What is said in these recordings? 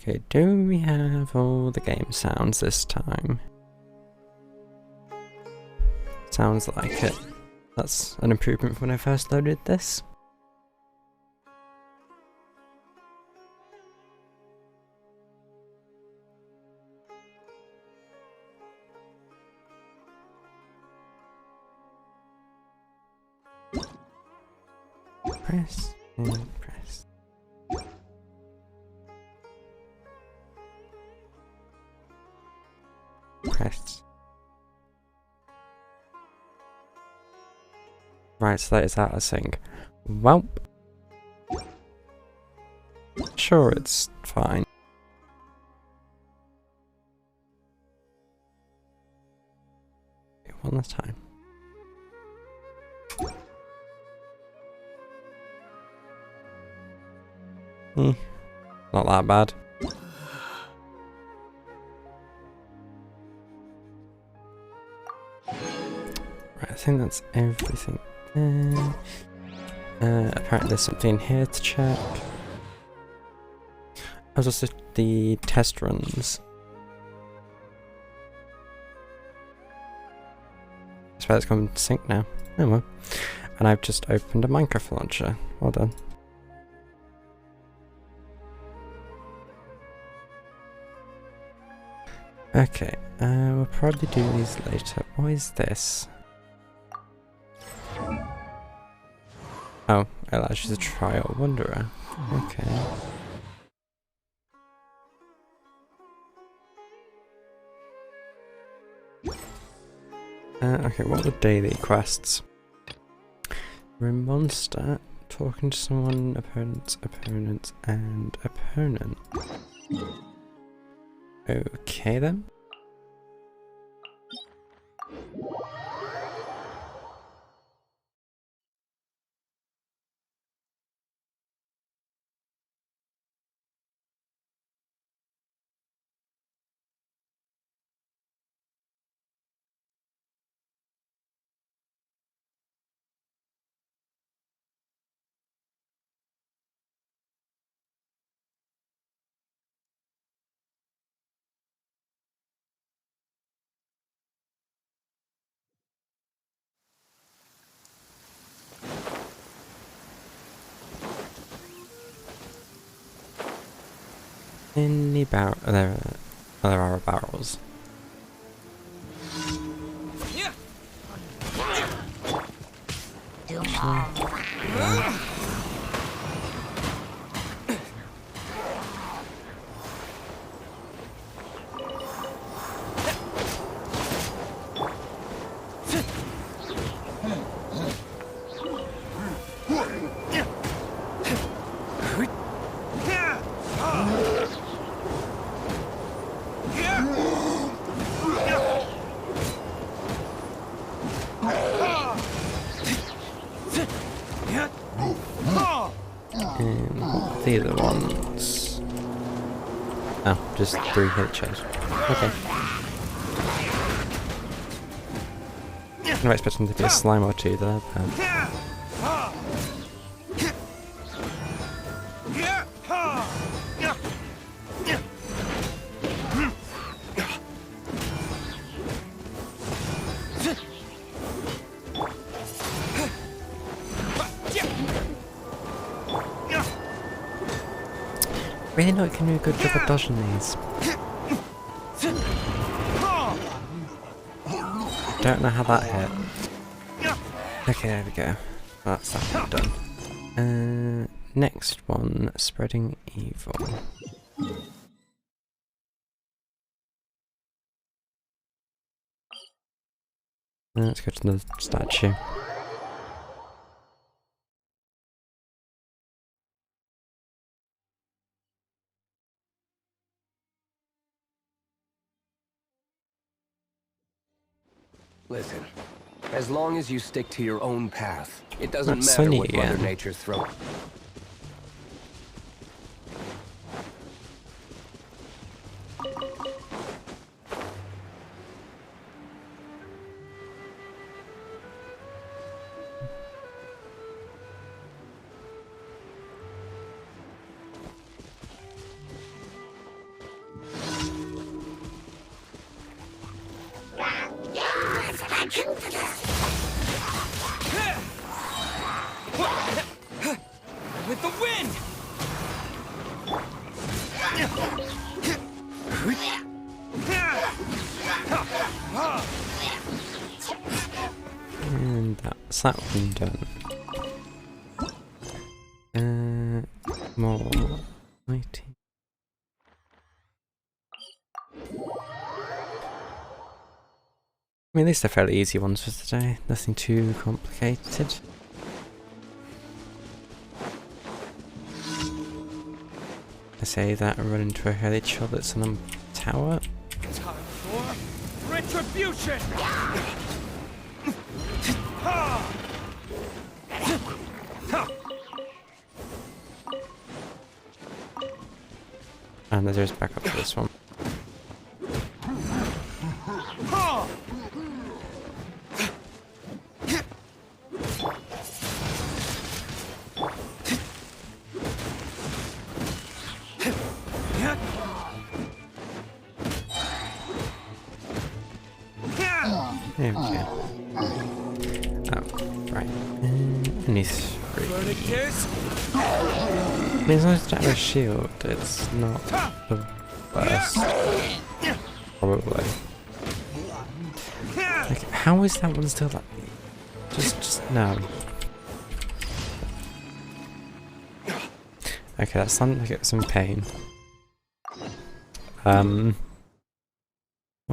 Okay, do we have all the game sounds this time? Sounds like it. That's an improvement from when I first loaded this. Press and press. Press. Right, so that is that I think. Well, sure, it's fine. One last time. Not that bad. Right, I think that's everything there. Apparently there's something here to check. There's also the test runs. I suppose it's coming to sync now. Oh well. And I've just opened a Minecraft launcher. Well done. Okay, we'll probably do these later. What is this? Oh, it allows you to try out Wanderer. Okay. Okay, what are the daily quests? We're monster, talking to someone, opponent, and opponent. Okay then. In the barrel, there are barrels. The other ones. Oh, just 3 hit chase. Okay. I'm expecting to be a slime or two there, but... Really not gonna do a good job of dodging these. Don't know how that hit. Okay, there we go. That's that one done. Next one, spreading evil. Let's go to the statue. Listen, as long as you stick to your own path, it doesn't That's matter sunny what again. Mother Nature throws. With the wind! And that's that one done. More mighty. I mean, these are fairly easy ones for today. Nothing too complicated. I say that and run into a helichopper that's on a tower. Time for retribution! And there's backup for this one. There we go. Oh, right. And these three. Burn a kiss? I mean, as long as it's a shield, it's not the worst. Probably. Like, how is that one still like... Just no. Okay, that's starting to get some pain. What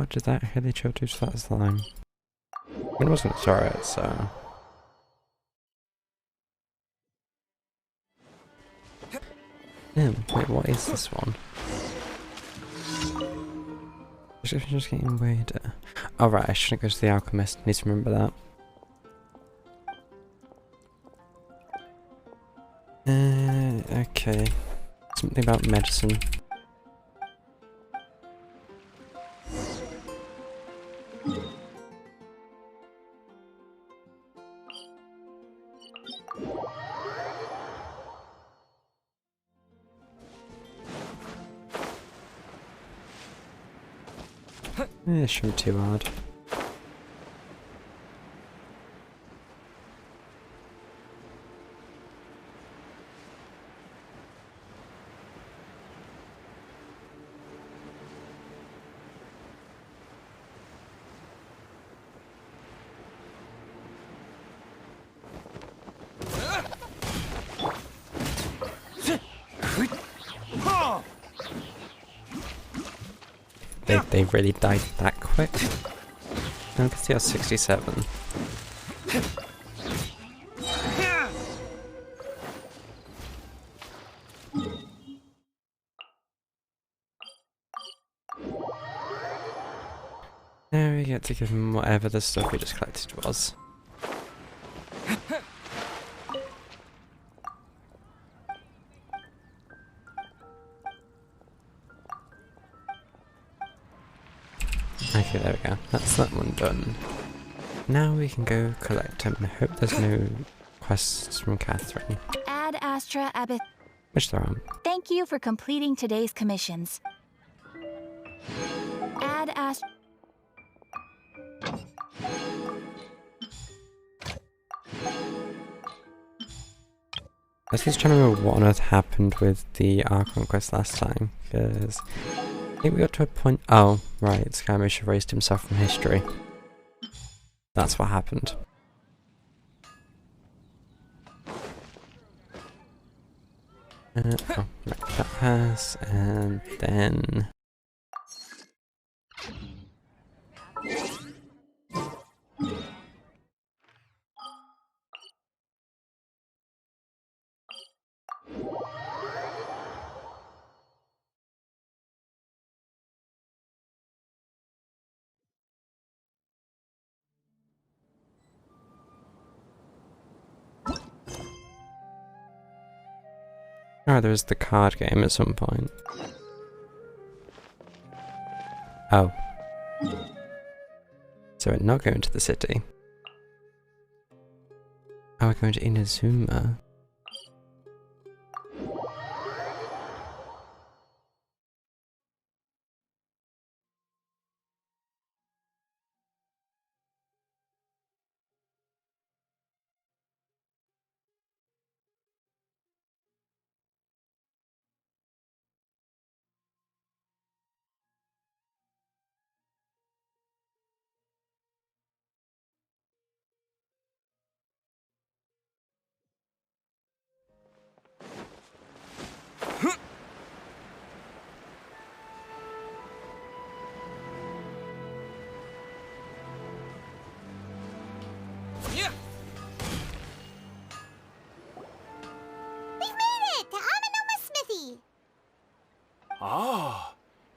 did that helichopper do to that slime? I mean, it wasn't a turret, so... Wait, what is this one? Just getting weirder. Oh right, I shouldn't go to the alchemist. I need to remember that. Okay. Something about medicine. It shouldn't be too hard. They really died that quick. I can see I was 67. There we get to give him whatever the stuff we just collected was. Okay, there we go. That's that one done. Now we can go collect him. I hope there's no quests from Catherine. Ad Astra Abyss. Which there aren't. Thank you for completing today's commissions. Ad Astra. I was just trying to remember what on earth happened with the Archon quest last time, because I think we got to a point. Oh, right, Skirmish erased himself from history. That's what happened. Oh, right, that pass, and then. Oh, there was the card game at some point. Oh. So we're not going to the city. Oh, we're going to Inazuma.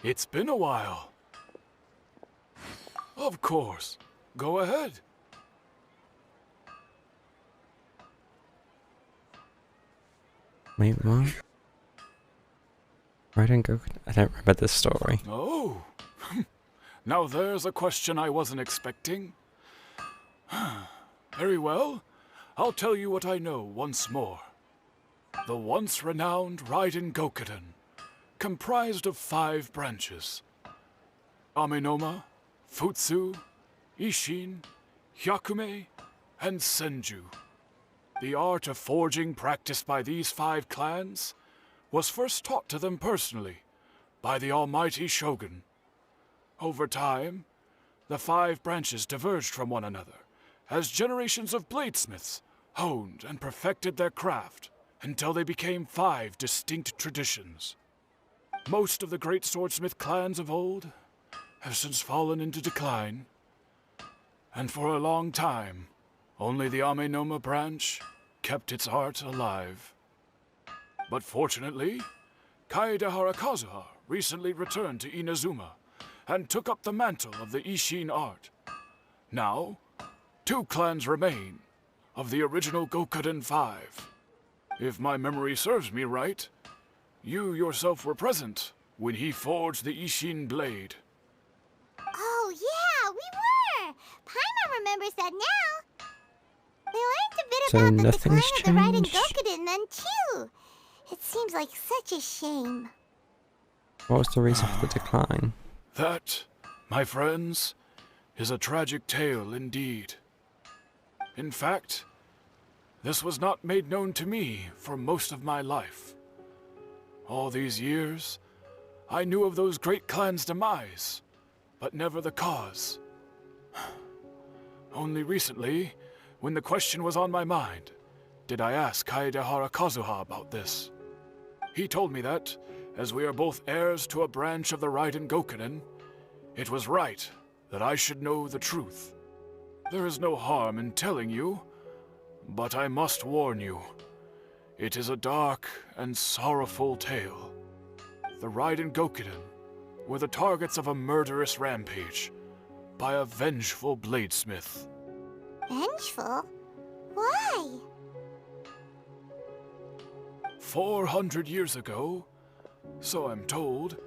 It's been a while. Of course. Go ahead. Wait, what? Raiden Goku? I don't remember this story. Oh. Now there's a question I wasn't expecting. Very well. I'll tell you what I know once more. The once renowned Raiden Gokuden, comprised of 5 branches. Amenoma, Futsu, Ishin, Hyakume, and Senju. The art of forging practiced by these 5 clans was first taught to them personally by the almighty Shogun. Over time, the 5 branches diverged from one another as generations of bladesmiths honed and perfected their craft until they became 5 distinct traditions. Most of the great swordsmith clans of old have since fallen into decline, and for a long time, only the Amenoma branch kept its art alive. But fortunately, Kaedehara Kazuha recently returned to Inazuma and took up the mantle of the Ishin art. Now, 2 clans remain of the original Gokuden 5. If my memory serves me right, you yourself were present when he forged the Ishin blade. Oh, yeah, we were! Paimon remembers that now. We learned a bit So about the decline nothing's of the Raiden changed? Gokuden then, too. It seems like such a shame. What was the reason for the decline? That, my friends, is a tragic tale indeed. In fact, this was not made known to me for most of my life. All these years, I knew of those great clans' demise, but never the cause. Only recently, when the question was on my mind, did I ask Kaedehara Kazuha about this. He told me that, as we are both heirs to a branch of the Raiden Gokunen, it was right that I should know the truth. There is no harm in telling you, but I must warn you. It is a dark and sorrowful tale. The Raiden Gokuden were the targets of a murderous rampage by a vengeful bladesmith. Vengeful? Why? 400 years ago, so I'm told,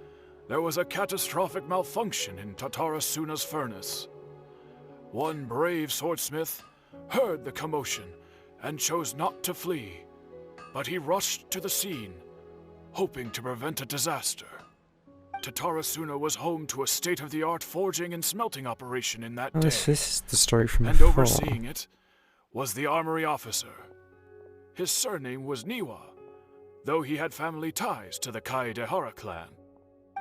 there was a catastrophic malfunction in Tatarasuna's furnace. One brave swordsmith heard the commotion and chose not to flee, but he rushed to the scene, hoping to prevent a disaster. Tatarasuna was home to a state-of-the-art forging and smelting operation in that Oh, day, this is the story from and before. overseeing it was the armory officer. His surname was Niwa, though he had family ties to the Kaedehara clan.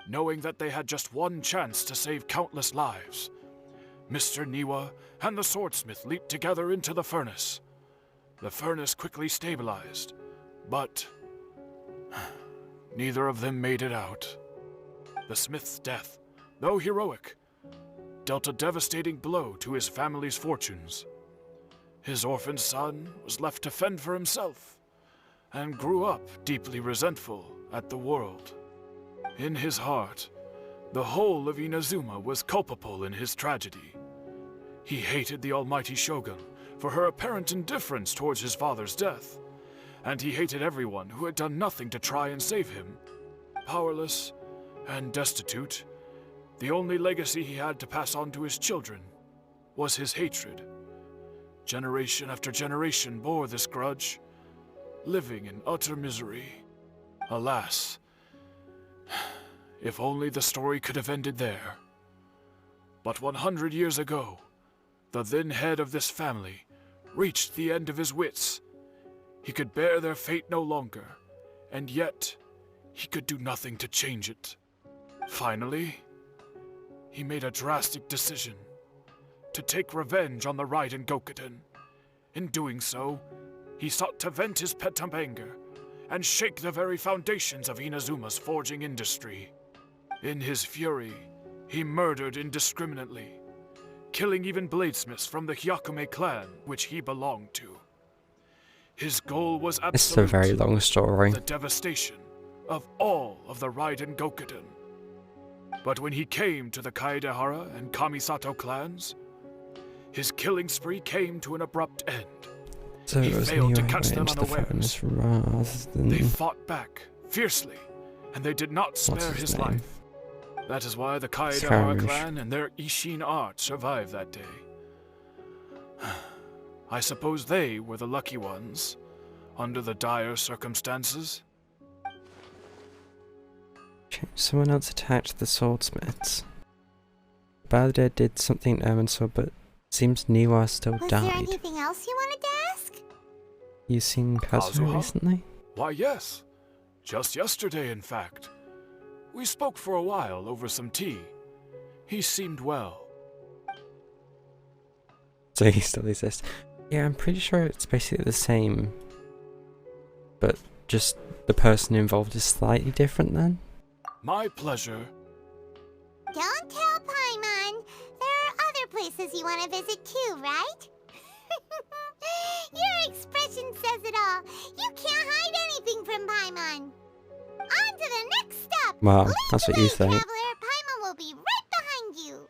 Knowing that they had just one chance to save countless lives, Mr. Niwa and the swordsmith leaped together into the furnace. The furnace quickly stabilized, but neither of them made it out. The smith's death, though heroic, dealt a devastating blow to his family's fortunes. His orphaned son was left to fend for himself, and grew up deeply resentful at the world. In his heart, the whole of Inazuma was culpable in his tragedy. He hated the almighty Shogun for her apparent indifference towards his father's death, and he hated everyone who had done nothing to try and save him. Powerless and destitute, the only legacy he had to pass on to his children was his hatred. Generation after generation bore this grudge, living in utter misery. Alas, if only the story could have ended there. But 100 years ago, the then head of this family reached the end of his wits. He could bear their fate no longer, and yet he could do nothing to change it. Finally, he made a drastic decision to take revenge on the Raiden Gokuden. In doing so, he sought to vent his pent-up anger and shake the very foundations of Inazuma's forging industry. In his fury, he murdered indiscriminately, killing even bladesmiths from the Hyakume clan, which he belonged to. His goal was absolute. This is a very long story. The devastation of all of the Raiden Gokuden. But when he came to the Kaedehara and Kamisato clans, his killing spree came to an abrupt end. So He it was failed to Neo catch who them went into the unawares. furnace rather than... They fought back fiercely, and they did not spare his his name? life. That is why the Kaedehara Scaramouche. clan and their Ishin art survived that day. I suppose they were the lucky ones, under the dire circumstances. Someone else attacked the swordsmiths. Balder did something Erwin saw, but seems Niwa still Was there died. anything else you wanted to ask? You seen Kazuha Kazuha? recently? Why, yes. Just yesterday, in fact. We spoke for a while over some tea. He seemed well. So he still exists. Yeah, I'm pretty sure it's basically the same, but just the person involved is slightly different then. My pleasure. Don't tell Paimon. There are other places you want to visit too, right? Your expression says it all. You can't hide anything from Paimon. On to the next stop. Wow, Lead that's the what you way, think. Traveler. Paimon will be right behind you.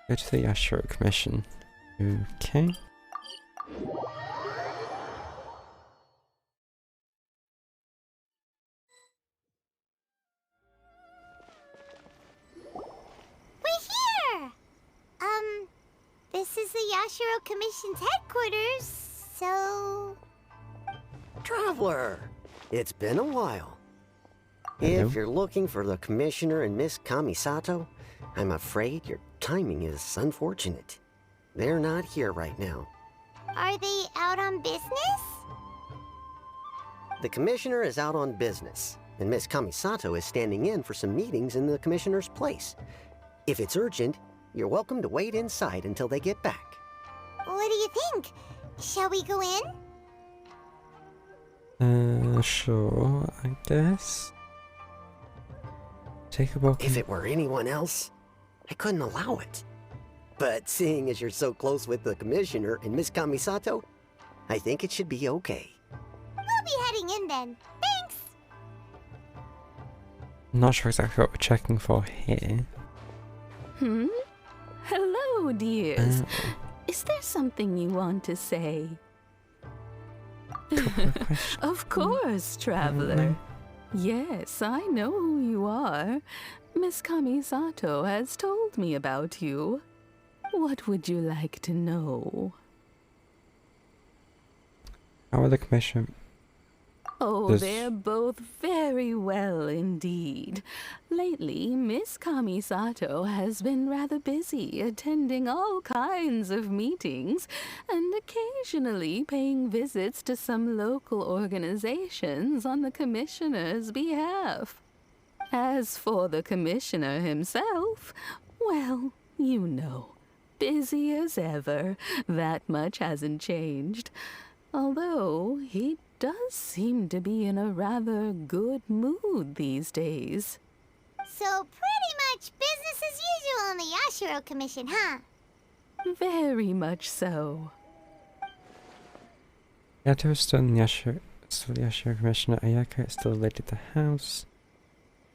Go to the Yashiro Commission. Okay. We're here. This is the Yashiro Commission's headquarters, so... Traveler, it's been a while. Hello. If you're looking for the Commissioner and Miss Kamisato, I'm afraid your timing is unfortunate. They're not here right now. Are they out on business? The Commissioner is out on business, and Miss Kamisato is standing in for some meetings in the Commissioner's place. If it's urgent, you're welcome to wait inside until they get back. What do you think? Shall we go in? Sure, I guess. Take a walk. If it were anyone else, I couldn't allow it. But seeing as you're so close with the Commissioner and Miss Kamisato, I think it should be okay. We'll be heading in then. Thanks! I'm not sure exactly what we're checking for here. Hello, dears. Oh, Is there something you want to say? couple of questions. Of course, traveler. Yes, I know who you are. Miss Kamisato has told me about you. What would you like to know? How are the commission? Oh, This- they're both very well indeed. Lately, Miss Kamisato has been rather busy attending all kinds of meetings and occasionally paying visits to some local organizations on the Commissioner's behalf. As for the Commissioner himself, well, you know, busy as ever. That much hasn't changed. Although he does seem to be in a rather good mood these days. So pretty much business as usual on the Yashiro Commission, huh? Very much so. Yato is still in the Yashiro Commission. Ayaka is still the lady of the house.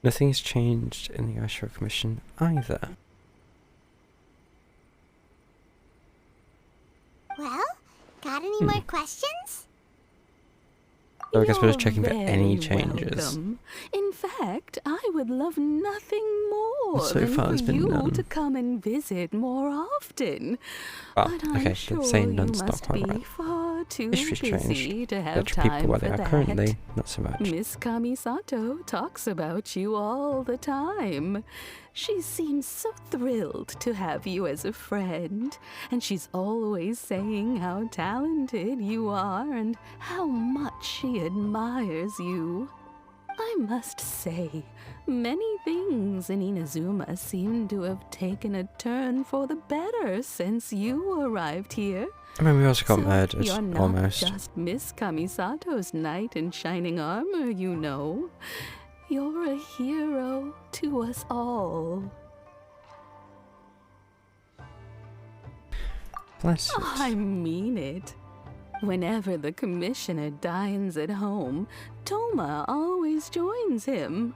Nothing's changed in the Yashiro Commission either. Well, got any more questions? So I guess we're just You're checking for any very changes. welcome. In fact, I would love nothing more So than far for it's been you none. to come and visit more often. Well, But I'm okay, sure saying you non-stop, must be alright. far too History's busy changed. to have Better people time where for they are that. currently, not so much. Miss Kamisato talks about you all the time. She seems so thrilled to have you as a friend, and she's always saying how talented you are and how much she admires you. I must say, many things in Inazuma seem to have taken a turn for the better since you arrived here. I mean, we also got So murdered, you're not almost. just Miss Kamisato's knight in shining armor, you know. You're a hero to us all. Bless it. I mean it. Whenever the Commissioner dines at home, Toma always always joins him.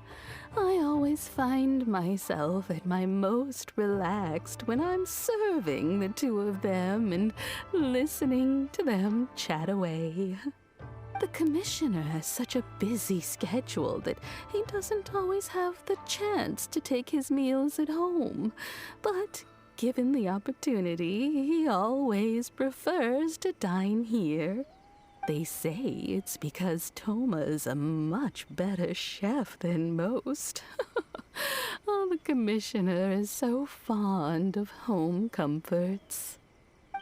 I always find myself at my most relaxed when I'm serving the two of them and listening to them chat away. The commissioner has such a busy schedule that he doesn't always have the chance to take his meals at home, but given the opportunity, he always prefers to dine here. They say it's because Toma's a much better chef than most. Oh, the commissioner is so fond of home comforts.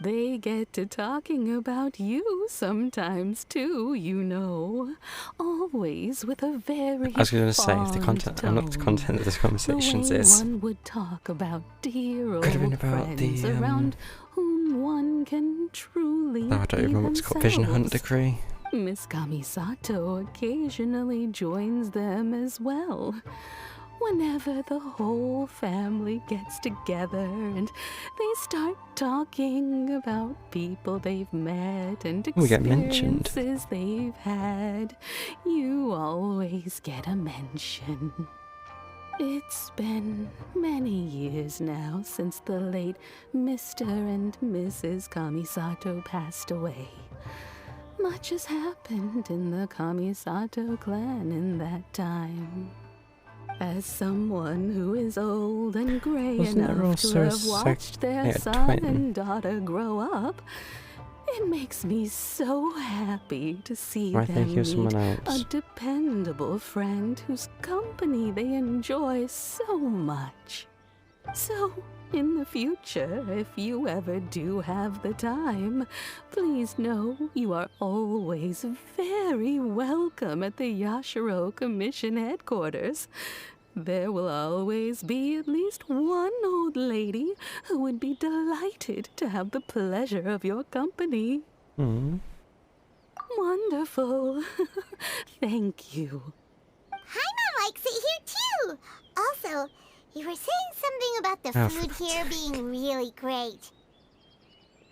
They get to talking about you sometimes too, you know. Always with a very I was going to say, if the fond content, I'm not the tone. content of this conversation The way is. one would talk about dear old Could have been about friends the, around whom one can truly No, I don't be remember what it's called. Vision Hunt themselves. Decree. Miss Kamisato occasionally joins them as well. Whenever the whole family gets together and they start talking about people they've met and We get mentioned. experiences they've had, you always get a mention. It's been many years now since the late Mr. and Mrs. Kamisato passed away. Much has happened in the Kamisato clan in that time. As someone who is old and gray Wasn't there enough also to a have watched their a son twin? and daughter grow up, it makes me so happy to see Or I them think it was meet someone a else. dependable friend whose company they enjoy so much. So, in the future, if you ever do have the time, please know you are always very welcome at the Yashiro Commission headquarters. There will always be at least one old lady who would be delighted to have the pleasure of your company. Hmm. Wonderful. Thank you. Paimon likes it here too. Also, you were saying something about the Oh, food for here being really great.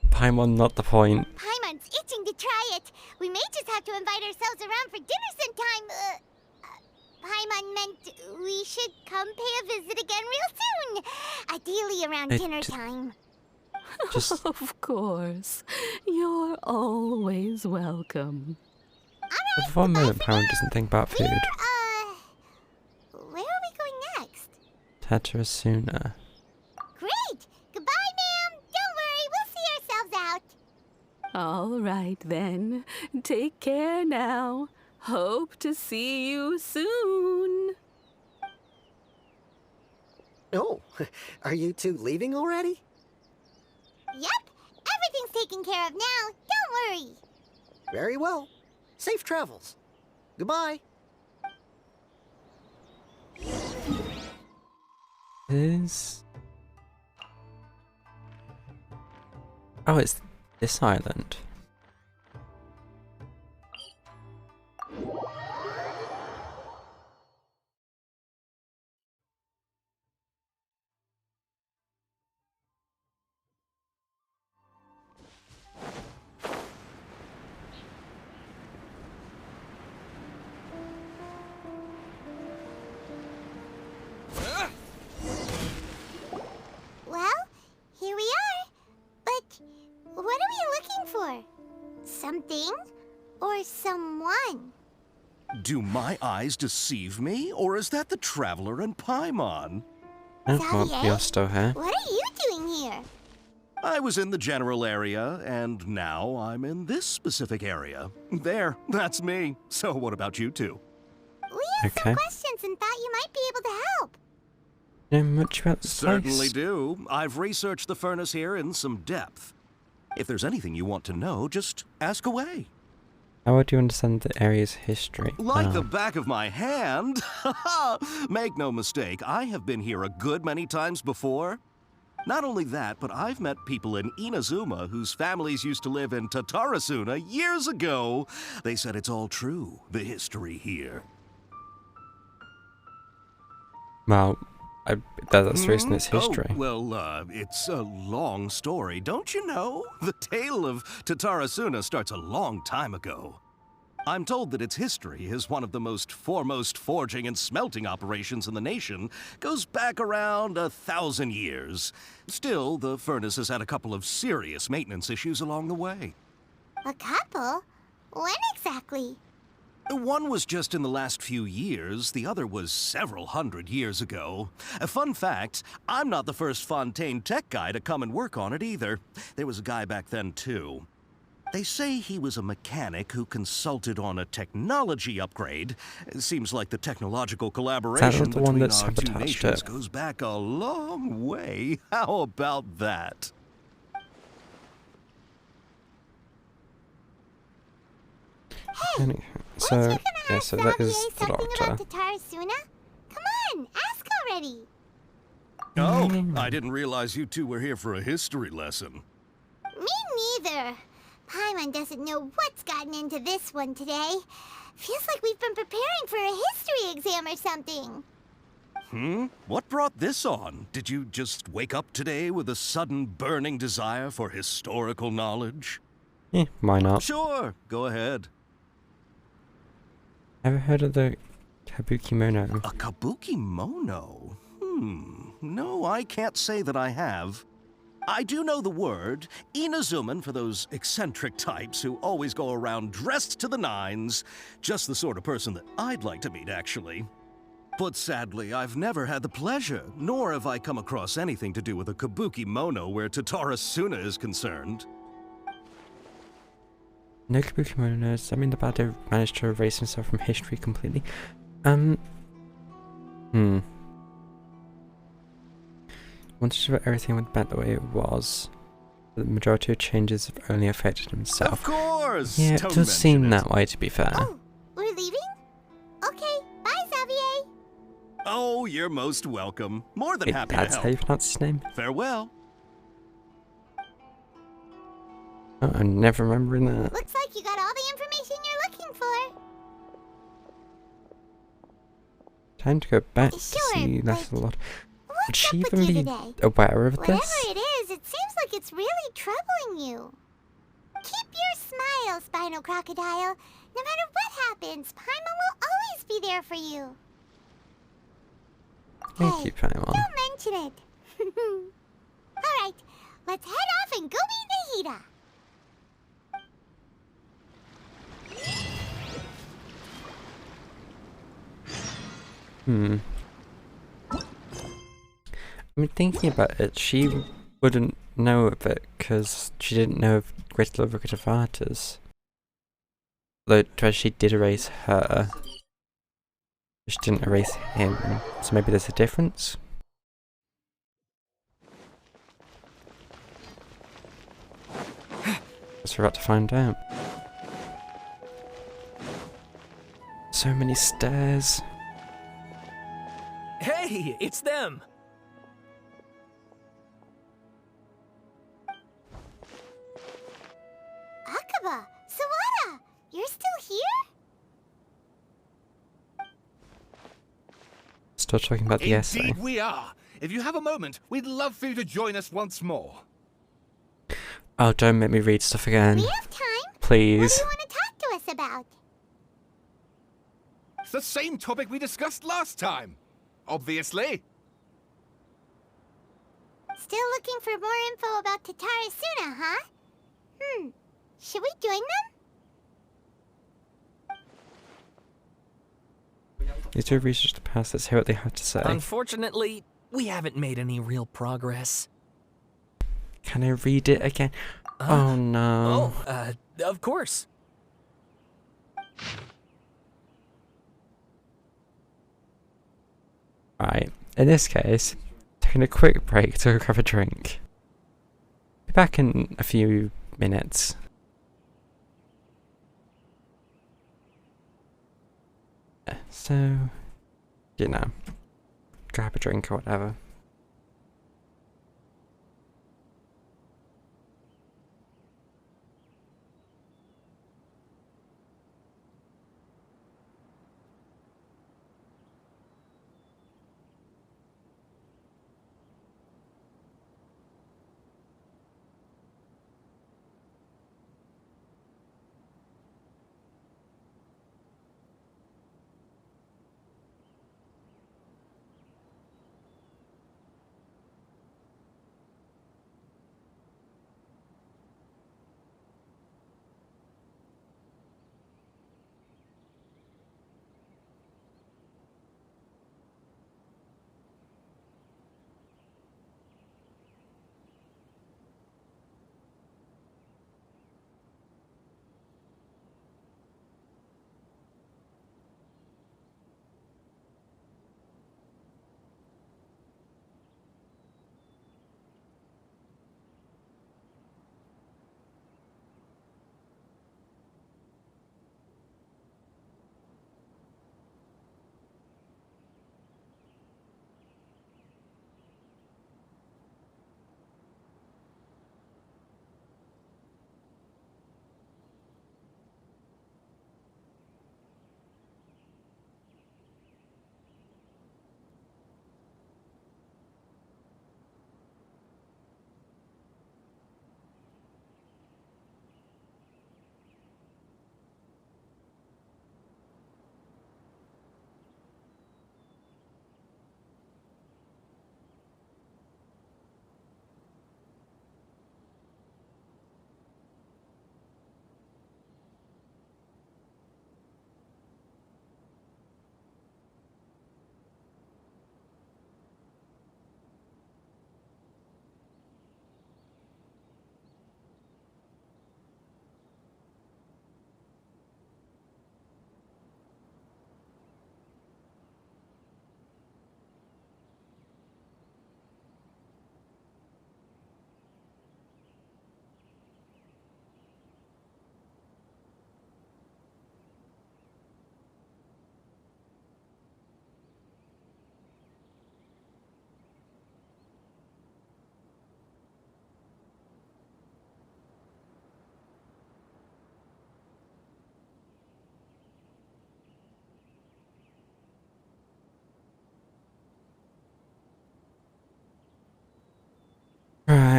Paimon, not the point. Paimon's itching to try it. We may just have to invite ourselves around for dinner sometime. Paimon meant we should come pay a visit again real soon. Ideally around dinner time. Just Of course. You're always welcome. for one moment, Paimon doesn't think about food. Where are we going next? Tatarasuna. Great! Goodbye, ma'am! Don't worry, we'll see ourselves out. All right, then. Take care now. Hope to see you soon. Oh, are you two leaving already? Yep, everything's taken care of now. Don't worry. Very well. Safe travels. Goodbye. Is... Oh, it's this island. Well, here we are. But what are we looking for? Something or someone? Do my eyes deceive me, or is that the Traveler and Paimon? And come up, Xavier? you're still here. What are you doing here? I was in the general area, and now I'm in this specific area. There, that's me. So what about you two? We have Okay. some questions and thought you might be able to help. Know much about this Certainly place? do. I've researched the furnace here in some depth. If there's anything you want to know, just ask away. How would you understand the area's history? Like Oh. the back of my hand. Make no mistake, I have been here a good many times before. Not only that, but I've met people in Inazuma whose families used to live in Tatarasuna years ago. They said it's all true, the history here. Well, that's the reason it's history. Oh, well, it's a long story, don't you know? The tale of Tatarasuna starts a long time ago. I'm told that its history is one of the most foremost forging and smelting operations in the nation, goes back around 1,000 years. Still, the furnace has had a couple of serious maintenance issues along the way. A couple? When exactly? One was just in the last few years, the other was several hundred years ago. A fun fact, I'm not the first Fontaine tech guy to come and work on it either. There was a guy back then too. They say he was a mechanic who consulted on a technology upgrade. It seems like the technological collaboration the one between that our two sabotaged nations it? goes back a long way. How about that? Anyway, Weren't you gonna yeah, ask so that Xavier is the something about doctor. Tatarasuna? Come on, ask already! Oh, I didn't realize you two were here for a history lesson. Me neither. Paimon doesn't know what's gotten into this one today. Feels like we've been preparing for a history exam or something. What brought this on? Did you just wake up today with a sudden burning desire for historical knowledge? Yeah, why not? Sure, go ahead. Ever heard of the Kabuki Mono? A kabuki mono? No, I can't say that I have. I do know the word, Inazuman for those eccentric types who always go around dressed to the nines. Just the sort of person that I'd like to meet, actually. But sadly, I've never had the pleasure, nor have I come across anything to do with a kabuki mono where Tatarasuna is concerned. No Kabuki Mono knows. I mean, the Bardo managed to erase himself from history completely. Wanted to put everything went back the way it was. The majority of changes have only affected himself. Of course! Yeah, it Don't does seem mention it. that way, to be fair. Oh, we're leaving? Okay, bye, Xavier. Oh, you're most welcome. More than Wait, happy that's to how you help. pronounce his name? Farewell. Oh, I'm never remembering that. Looks like you got all the information you're looking for. Time to go back to Sure, see but Lancelot. Would What's she up with even you be today? aware of Whatever this? it is, it seems like it's really troubling you. Keep your smile, Spinal Crocodile. No matter what happens, Paimon will always be there for you. Thank you, Paimon. Don't mention it. Alright, let's head off and go meet Nahida. I mean, thinking about it, she wouldn't know of it because she didn't know of Great Lovricatavatas. Though she did erase her, she didn't erase him, so maybe there's a difference? Guess we're about to find out. So many stairs. Hey, it's them! Akaba, Sawada, you're still here? Still talking about the essay. Indeed we are. If you have a moment, we'd love for you to join us once more. Oh, don't make me read stuff again. We have time. Please. What do you want to talk to us about? It's the same topic we discussed last time. Obviously. Still looking for more info about Tatarasuna, huh? Should we join them? Need to research the past. Let's hear what they have to say. Unfortunately, we haven't made any real progress. Can I read it again? Oh no. Of course. Right. In this case, taking a quick break to grab a drink. Be back in a few minutes. So, you know, grab a drink or whatever.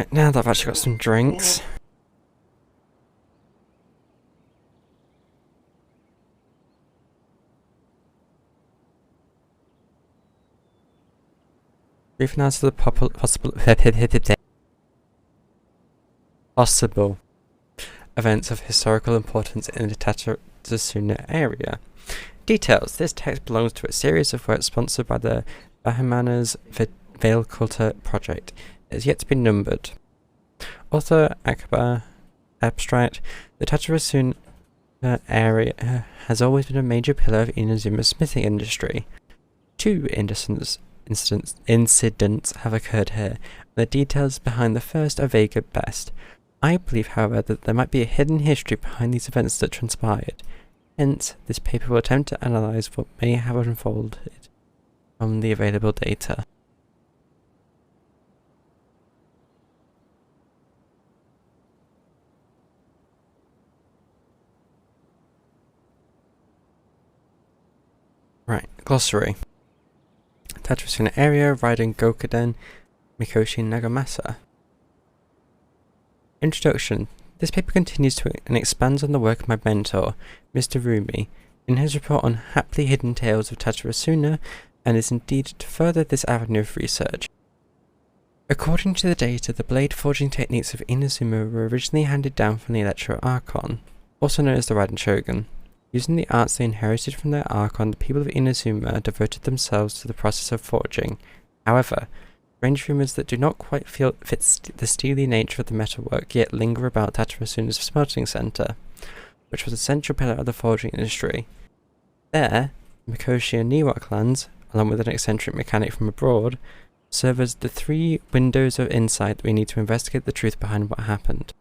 Right, now that I've actually got some drinks. Briefing now to the possible events of historical importance in the Tatsuna area. Details. This text belongs to a series of works sponsored by the Bahamanas Veil Culture Project. It is yet to be numbered. Author Akbar Abstract. The Tatsuna area has always been a major pillar of Inazuma's smithing industry. 2 incidents have occurred here, and the details behind the first are vague at best. I believe, however, that there might be a hidden history behind these events that transpired. Hence, this paper will attempt to analyse what may have unfolded from the available data. Right, glossary. Tatsuna area, Raiden Gokuden, Mikoshi Nagamasa. Introduction. This paper continues to and expands on the work of my mentor, Mr. Rumi, in his report on Happily Hidden Tales of Tatsuna, and is indeed to further this avenue of research. According to the data, the blade forging techniques of Inazuma were originally handed down from the Electro Archon, also known as the Raiden Shogun. Using the arts they inherited from their Archon, the people of Inazuma devoted themselves to the process of forging. However, strange rumours that do not quite fit the steely nature of the metalwork yet linger about Tatsuna's smelting centre, which was a central pillar of the forging industry. There, Mikoshi and Niwa clans, along with an eccentric mechanic from abroad, serve as the 3 windows of insight that we need to investigate the truth behind what happened.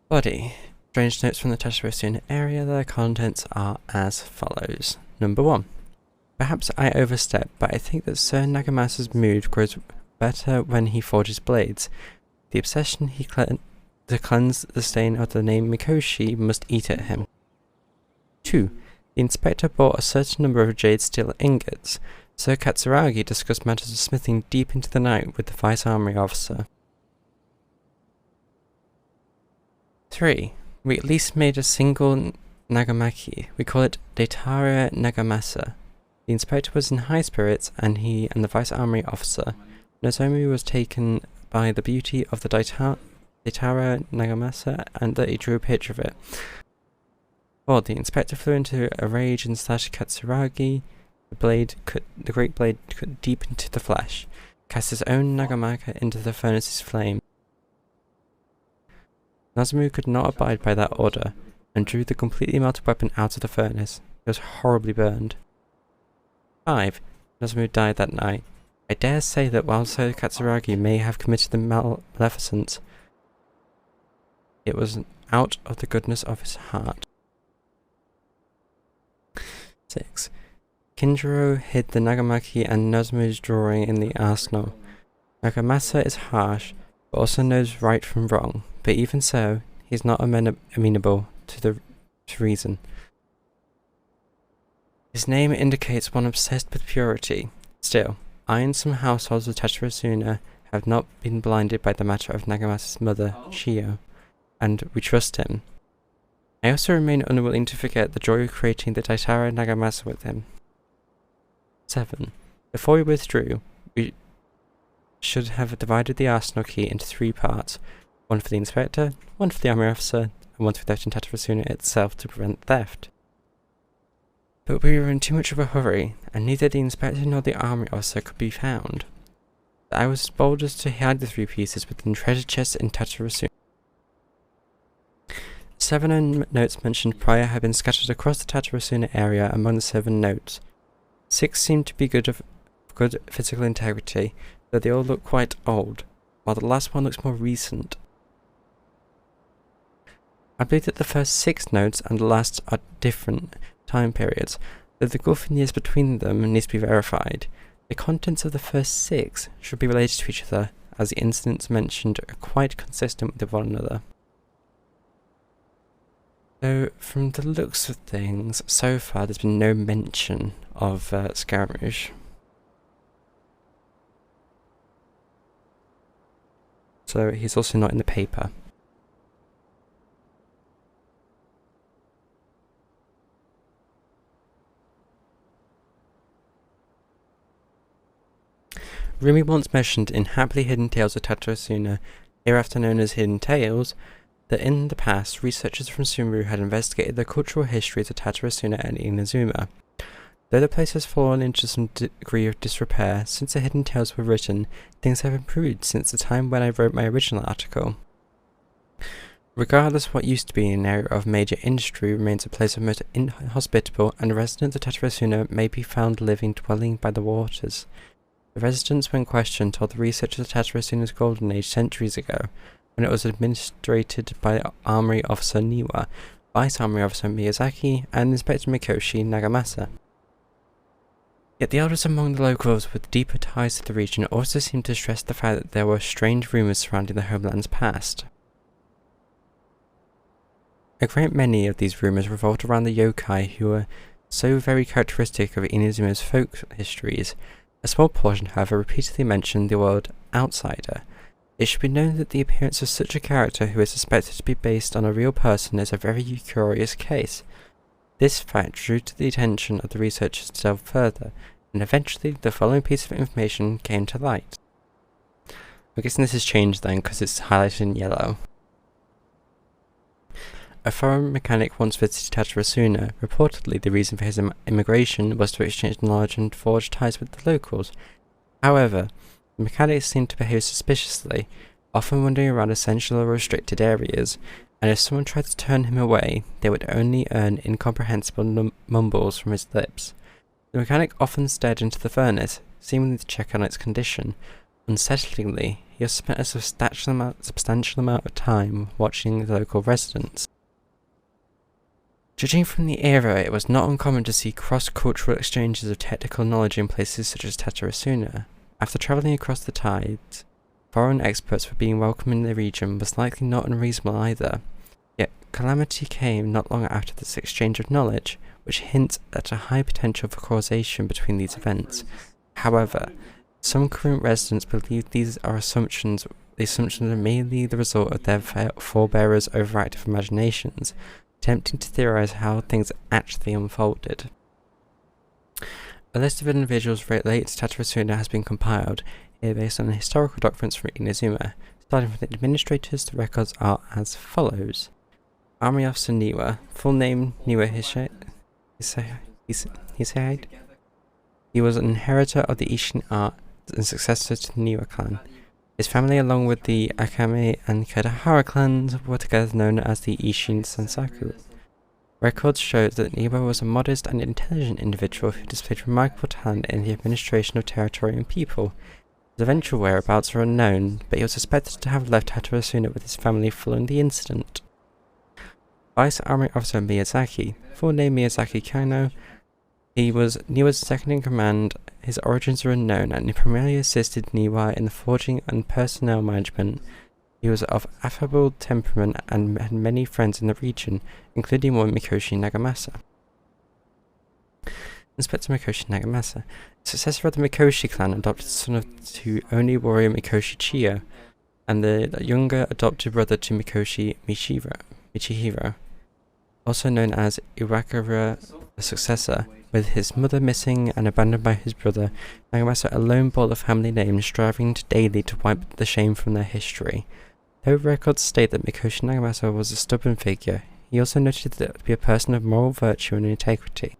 Body. Strange notes from the Tatsuna area. Their contents are as follows. Number 1. Perhaps I overstep, but I think that Sir Nagamasa's mood grows better when he forges blades. The obsession to cleanse the stain of the name Mikoshi must eat at him. 2. The inspector bought a certain number of jade steel ingots. Sir Katsuragi discussed matters of smithing deep into the night with the vice armory officer. 3. We at least made a single Nagamaki. We call it Daitara Nagamasa. The inspector was in high spirits, and he and the vice armory officer, Nozomi, was taken by the beauty of the Daitara Nagamasa, and that he drew a picture of it. 4. The inspector flew into a rage and slashed Katsuragi. The great blade cut deep into the flesh, cast his own Nagamaka into the furnace's flame. Nozomi could not abide by that order, and drew the completely melted weapon out of the furnace. It was horribly burned. 5. Nozomi died that night. I dare say that while Sir Katsuragi may have committed the maleficence, it was out of the goodness of his heart. 6. Kinjiro hid the Nagamaki and Nozomi's drawing in the arsenal. Nagamasa is harsh, but also knows right from wrong, but even so, he is not amenable to reason. His name indicates one obsessed with purity. Still, I and some households of Tatsuna have not been blinded by the matter of Nagamasa's mother, Shio, and we trust him. I also remain unwilling to forget the joy of creating the Daitara Nagamasa with him. 7. Before we withdrew, we should have divided the arsenal key into 3 parts, one for the inspector, one for the army officer, and one to be left in Tatsuna itself to prevent theft. But we were in too much of a hurry, and neither the inspector nor the army officer could be found. I was bold as to hide the 3 pieces within treasure chests in Tatsuna. 7 notes mentioned prior have been scattered across the Tatsuna area among the 7 notes. 6 seem to be good physical integrity, though they all look quite old, while the last one looks more recent. I believe that the first 6 notes and the last are different time periods, though the gulf in years between them needs to be verified. The contents of the first 6 should be related to each other, as the incidents mentioned are quite consistent with one another. So, from the looks of things, so far there's been no mention of Scaramouche. so he's also not in the paper. Rumi once mentioned in Happily Hidden Tales of Tatarasuna, hereafter known as Hidden Tales, that in the past, researchers from Sumeru had investigated the cultural histories of Tatarasuna and Inazuma. Though the place has fallen into some degree of disrepair since the Hidden Tales were written, things have improved since the time when I wrote my original article. Regardless, what used to be an area of major industry remains a place of most inhospitable, and the residents of Tatarasuna may be found living dwelling by the waters. The residents, when questioned, told the researchers of Tatarasuna's golden age centuries ago, when it was administrated by Armory Officer Niwa, Vice Armory Officer Miyazaki, and Inspector Mikoshi Nagamasa. Yet the elders among the locals with deeper ties to the region also seemed to stress the fact that there were strange rumors surrounding the homeland's past. A great many of these rumors revolved around the yokai who were so very characteristic of Inazuma's folk histories. A small portion, however, repeatedly mentioned the word outsider. It should be known that the appearance of such a character who is suspected to be based on a real person is a very curious case. This fact drew to the attention of the researchers to delve further, and eventually the following piece of information came to light. I'm guessing this has changed then because it's highlighted in yellow. A foreign mechanic once visited Tatarasuna. Reportedly, the reason for his immigration was to exchange knowledge and forge ties with the locals. However, the mechanics seemed to behave suspiciously, often wandering around essential or restricted areas, and if someone tried to turn him away, they would only earn incomprehensible mumbles from his lips. The mechanic often stared into the furnace, seemingly to check on its condition. Unsettlingly, he also spent a substantial amount of time watching the local residents. Judging from the era, it was not uncommon to see cross-cultural exchanges of technical knowledge in places such as Tatarasuna. After travelling across the tides, foreign experts for being welcome in the region was likely not unreasonable either. Yet, calamity came not long after this exchange of knowledge, which hints at a high potential for causation between these events. However, some current residents believe these are assumptions. The assumptions are merely the result of their forebearers' overactive imaginations, attempting to theorize how things actually unfolded. A list of individuals related to Tatarasuna has been compiled, here based on the historical documents from Inazuma. Starting from the administrators, the records are as follows. Army Officer Niwa, full name Niwa Hisehide. He was an inheritor of the Ishin art and successor to the Niwa clan. His family, along with the Akame and Kadahara clans, were together known as the Ishin Sensaku. Records show that Niwa was a modest and intelligent individual who displayed remarkable talent in the administration of territory and people. His eventual whereabouts are unknown, but he was suspected to have left Tatarasuna with his family following the incident. Vice Army Officer Miyazaki, full name Miyazaki Kano. He was Niwa's second in command. His origins are unknown, and he primarily assisted Niwa in the forging and personnel management. He was of affable temperament and had many friends in the region, including one Mikoshi Nagamasa. Inspector Mikoshi Nagamasa, successor of the Mikoshi clan, adopted son to Oni warrior Mikoshi Chiyo, and the younger adopted brother to Mikoshi Michihiro, also known as Iwakura, the successor. With his mother missing and abandoned by his brother, Nagamasa alone bore the family name, striving daily to wipe the shame from their history. Though records state that Mikoshi Nagamasa was a stubborn figure, he also noted that to be a person of moral virtue and integrity.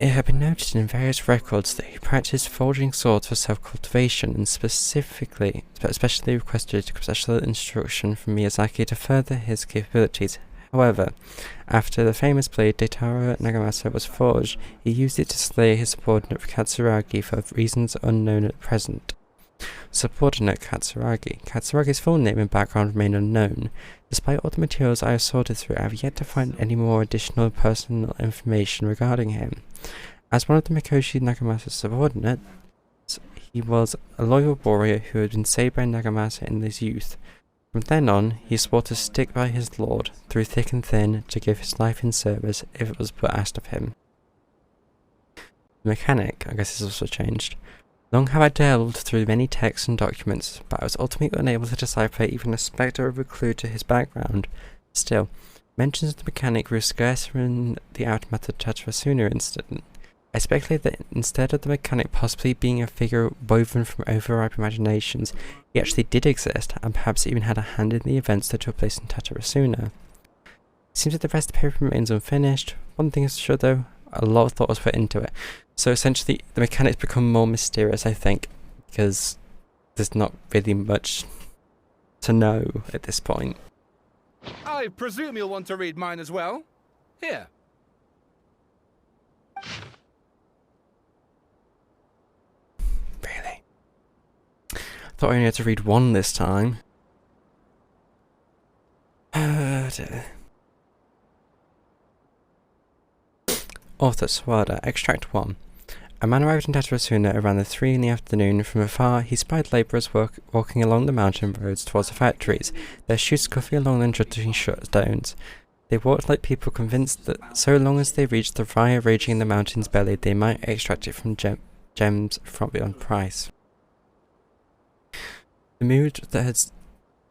It had been noted in various records that he practiced forging swords for self-cultivation, and especially requested special instruction from Miyazaki to further his capabilities. However, after the famous blade Deitara Nagamasa was forged, he used it to slay his subordinate Katsuragi for reasons unknown at present. Subordinate Katsuragi. Katsuragi's full name and background remain unknown. Despite all the materials I have sorted through, I have yet to find any more additional personal information regarding him. As one of the Mikoshi Nagamasa's subordinates, he was a loyal warrior who had been saved by Nagamasa in his youth. From then on, he swore to stick by his lord, through thick and thin, to give his life in service if it was but asked of him. The mechanic, I guess, has also changed. Long have I delved through many texts and documents, but I was ultimately unable to decipher even a spectre of a clue to his background. Still, mentions of the mechanic grew scarcer in the aftermath of the Tatarasuna incident. I speculate that instead of the mechanic possibly being a figure woven from overripe imaginations, he actually did exist, and perhaps even had a hand in the events that took place in Tatarasuna. It seems that the rest of the paper remains unfinished. One thing is sure though, a lot of thought was put into it. So essentially, the mechanics become more mysterious, I think, because there's not really much to know at this point. I presume you'll want to read mine as well. Here. Really? Thought I only had to read one this time. Author Swada, Extract 1. A man arrived in Tatarasuna around 3 in the afternoon. From afar, he spied labourers walking along the mountain roads towards the factories, their shoes scuffing along the jutting stones. They walked like people convinced that so long as they reached the fire raging in the mountain's belly, they might extract it from gems from beyond price. The mood that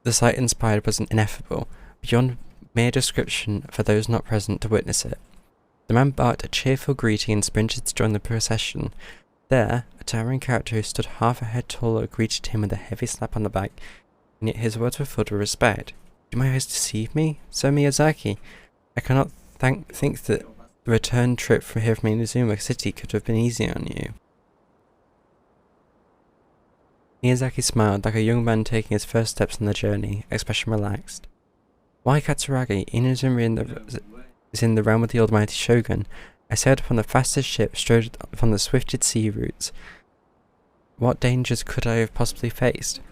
the sight inspired was ineffable, beyond mere description for those not present to witness it. The man barked a cheerful greeting and sprinted to join the procession. There, a towering character who stood half a head taller greeted him with a heavy slap on the back, and yet his words were filled with respect. Do my eyes deceive me? So Miyazaki, I cannot think that the return trip from here from Inazuma City could have been easy on you. Miyazaki smiled like a young man taking his first steps on the journey, expression relaxed. Why Katsuragi? Inazuma is in the realm of the almighty Shogun. I sailed upon the fastest ship, strode upon the swiftest sea routes. What dangers could I have possibly faced?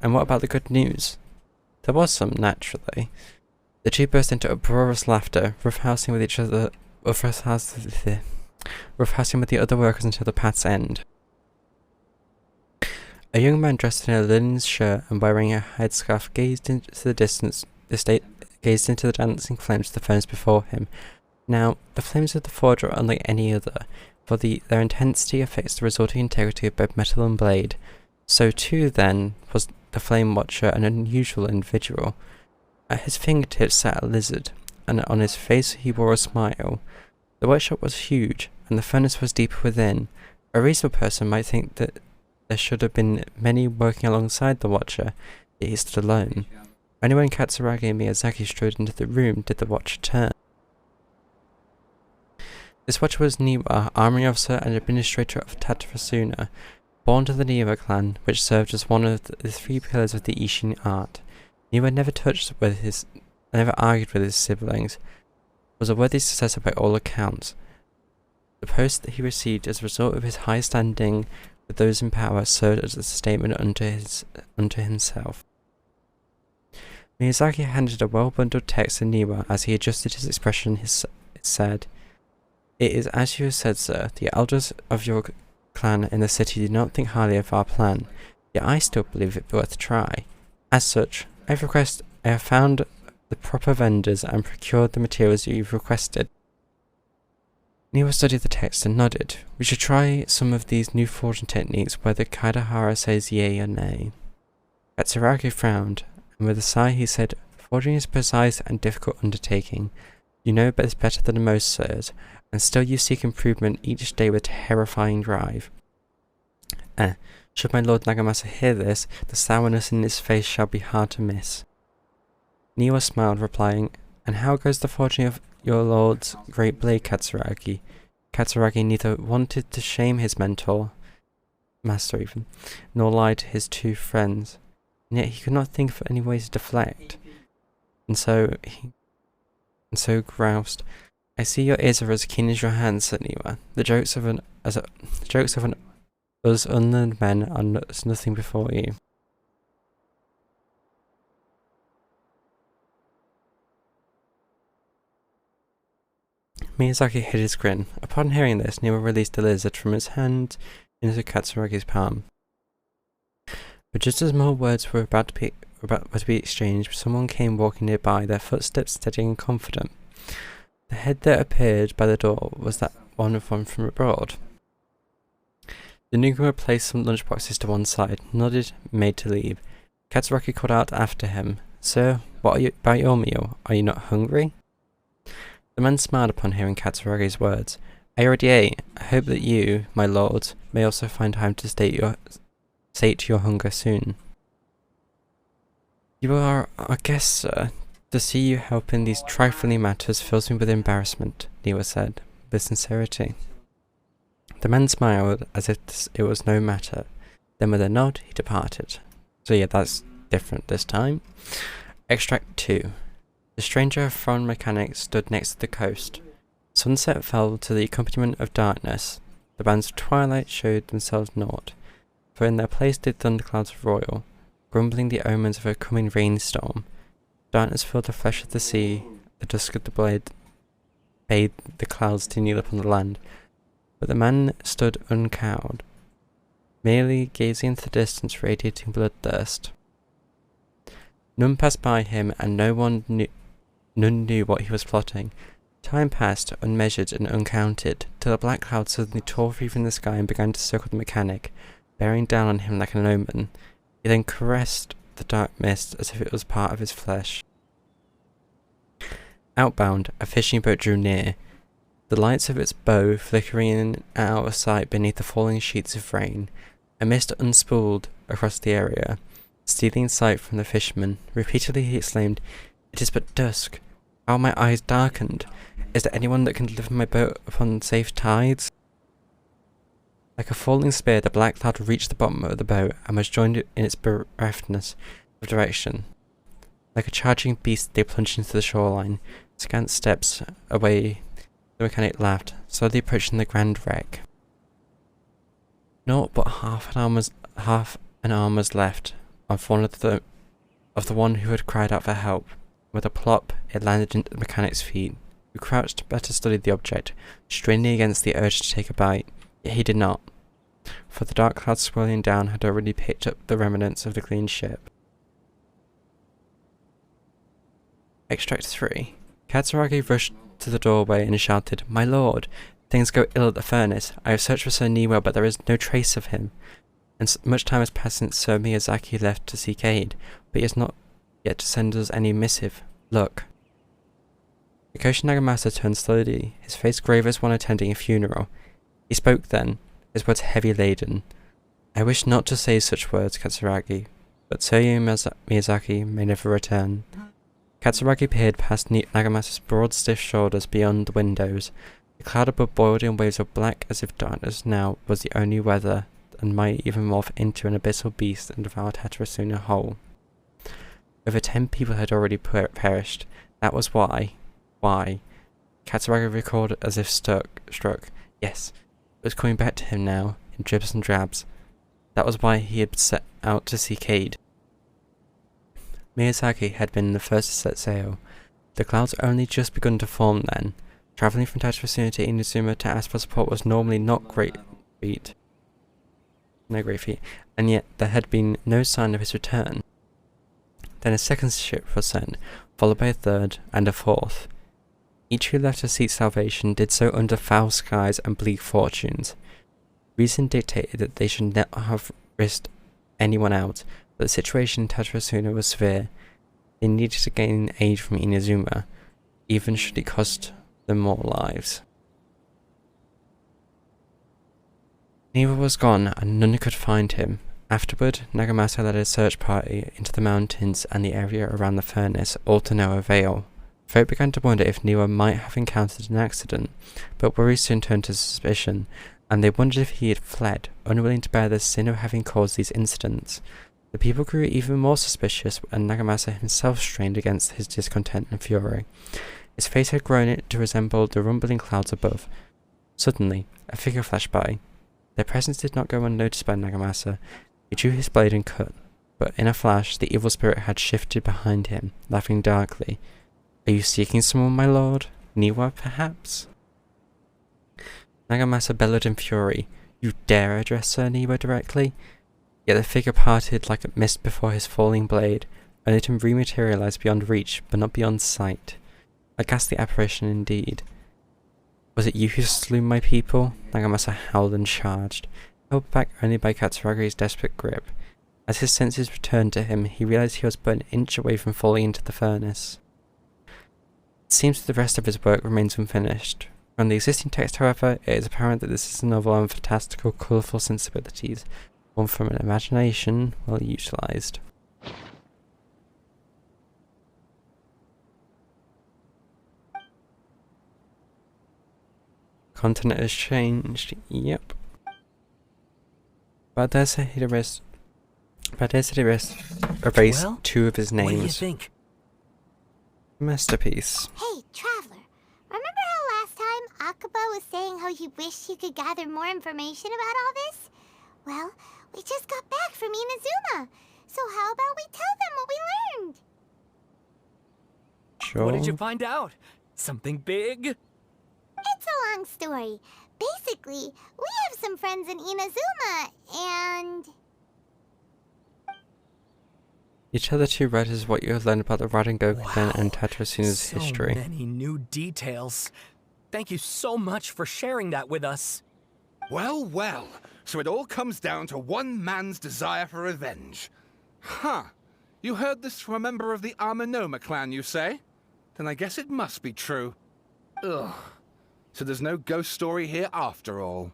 And what about the good news? There was some, naturally. The two burst into uproarious laughter, roughhousing with the other workers until the path's end. A young man dressed in a linen shirt and wearing a headscarf gazed into the distance. Gazed into the dancing flames of the furnace before him. Now, the flames of the forge are unlike any other, for their intensity affects the resulting integrity of both metal and blade. So too, then, was the flame watcher an unusual individual. At his fingertips sat a lizard, and on his face he wore a smile. The workshop was huge, and the furnace was deep within. A reasonable person might think that there should have been many working alongside the watcher, yet he stood alone. Only when Katsuragi and Miyazaki strode into the room did the watcher turn. This watcher was Niwa, army officer and administrator of Tatarasuna, born to the Niwa clan, which served as one of the 3 pillars of the Ishin art. Niwa never argued with his siblings, was a worthy successor by all accounts. The post that he received as a result of his high standing with those in power served as a statement unto himself. Miyazaki handed a well-bundled text to Niwa. As he adjusted his expression, it said, "It is as you have said, sir. The elders of your clan in the city did not think highly of our plan, yet I still believe it worth a try. As such, I have found the proper vendors and procured the materials you've requested." Niwa studied the text and nodded. "We should try some of these new forging techniques, whether Kaidahara says yea or nay." Katsuragi frowned, and with a sigh he said, "Forging is a precise and difficult undertaking. You know this better than most, sirs, and still you seek improvement each day with terrifying drive. Should my Lord Nagamasa hear this, the sourness in his face shall be hard to miss." Niwa smiled, replying, "And how goes the forging of your lord's great blade, Katsuragi?" Katsuragi neither wanted to shame his master even, nor lie to his 2 friends, and yet he could not think of any way to deflect, and so groused, "I see your ears are as keen as your hands," said Niwa. The jokes of us unlearned men are nothing before you." Miyazaki hid his grin. Upon hearing this, Niwa released the lizard from his hand into Katsuragi's palm. But just as more words were about to be exchanged, someone came walking nearby, their footsteps steady and confident. The head that appeared by the door was that one from abroad. The newcomer placed some lunchboxes to one side, nodded, made to leave. Katsuragi called out after him, "Sir, what about your meal? Are you not hungry?" The man smiled upon hearing Katsuragi's words. "I already ate. I hope that you, my lord, may also find time to sate your hunger soon." "You are our guest, sir. To see you help in these trifling matters fills me with embarrassment," Niwa said, with sincerity. The man smiled as if it was no matter. Then with a nod, he departed. So yeah, that's different this time. Extract 2. The stranger, a foreign mechanic, stood next to the coast. Sunset fell to the accompaniment of darkness. The bands of twilight showed themselves naught, for in their place did thunderclouds roil, grumbling the omens of a coming rainstorm. Darkness filled the flesh of the sea. The dusk of the blade bade the clouds to kneel upon the land. But the man stood uncowed, merely gazing into the distance, radiating bloodthirst. None passed by him, and none knew what he was plotting. Time passed, unmeasured and uncounted, till a black cloud suddenly tore free from the sky and began to circle the mechanic, bearing down on him like an omen. He then caressed the dark mist as if it was part of his flesh. Outbound, a fishing boat drew near, the lights of its bow flickering out of sight beneath the falling sheets of rain. A mist unspooled across the area, stealing sight from the fisherman. Repeatedly he exclaimed, "It is but dusk. How are my eyes darkened? Is there anyone that can deliver my boat upon safe tides?" Like a falling spear, the black cloud reached the bottom of the boat and was joined in its bereftness of direction. Like a charging beast, they plunged into the shoreline. Scant steps away, the mechanic laughed, slowly approaching the grand wreck. Naught but half an arm was left of the one who had cried out for help. With a plop, it landed into the mechanic's feet, who crouched better studied the object, straining against the urge to take a bite. Yet he did not, for the dark cloud swirling down had already picked up the remnants of the clean ship. Extract 3. Katsuragi rushed to the doorway and shouted, "My lord, things go ill at the furnace. I have searched for Sir Niwa, but there is no trace of him. And much time has passed since Sir Miyazaki left to seek aid, but he has not yet to send us any missive. Look." Mikoshi Nagamasa turned slowly, his face grave as one attending a funeral. He spoke then, his words heavy laden. "I wish not to say such words, Katsuragi, but Sir Miyazaki may never return." Katsuragi peered past Nagamasa's broad, stiff shoulders beyond the windows. The cloud above boiled in waves of black as if darkness now was the only weather and might even morph into an abyssal beast and devour Tatarasuna whole. Over 10 people had already perished. That was why. Katsuragi recalled as if struck. Yes, it was coming back to him now, in dribs and drabs. That was why he had set out to seek aid. Miyazaki had been the first to set sail. The clouds only just begun to form then. Travelling from Tatarasuna to Inazuma to ask for support was normally no great feat, and yet there had been no sign of his return. Then a second ship was sent, followed by a third and a fourth. Each who left to seek salvation did so under foul skies and bleak fortunes. Reason dictated that they should not have risked anyone out, but the situation in Tatarasuna was severe. They needed to gain aid from Inazuma, even should it cost them more lives. Niwa was gone, and none could find him. Afterward, Nagamasa led a search party into the mountains and the area around the furnace, all to no avail. Folk began to wonder if Niwa might have encountered an accident, but worry soon turned to suspicion, and they wondered if he had fled, unwilling to bear the sin of having caused these incidents. The people grew even more suspicious, and Nagamasa himself strained against his discontent and fury. His face had grown to resemble the rumbling clouds above. Suddenly, a figure flashed by. Their presence did not go unnoticed by Nagamasa. He drew his blade and cut, but in a flash the evil spirit had shifted behind him, laughing darkly. "Are you seeking someone, my lord? Niwa, perhaps?" Nagamasa bellowed in fury. "You dare address Sir Niwa directly?" Yet the figure parted like a mist before his falling blade, only to rematerialize beyond reach, but not beyond sight. A ghastly apparition indeed. "Was it you who slew my people?" Nagamasa howled and charged. held back only by Katsuraga's desperate grip. As his senses returned to him, he realized he was but an inch away from falling into the furnace. It seems that the rest of his work remains unfinished. From the existing text, however, it is apparent that this is a novel on fantastical, colourful sensibilities, one from an imagination well utilised. Content has changed, yep. But there's a erased Well, two of his names. What do you think? Masterpiece. Hey, Traveler. Remember how last time Akaba was saying how he wished he could gather more information about all this? Well, we just got back from Inazuma. So how about we tell them what we learned? Sure. What did you find out? Something big? It's a long story. Basically, we have some friends in Inazuma, and... You tell the two writers what you have learned about the Raiden Gokuden and Tatarasuna's so history. many new details. Thank you so much for sharing that with us. Well, well. So it all comes down to one man's desire for revenge. Huh. You heard this from a member of the Amanoma clan, you say? Then I guess it must be true. Ugh. So there's no ghost story here after all.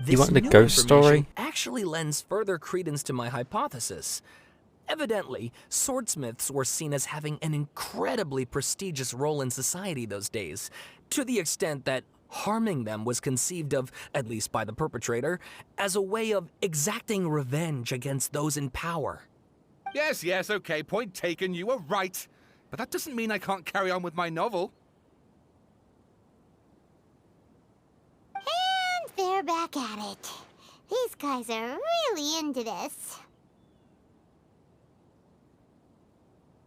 You want the new ghost information story? Actually lends further credence to my hypothesis. Evidently, swordsmiths were seen as having an incredibly prestigious role in society those days, to the extent that harming them was conceived of, at least by the perpetrator, as a way of exacting revenge against those in power. Yes, okay, point taken, you were right. But that doesn't mean I can't carry on with my novel. And they're back at it. These guys are really into this.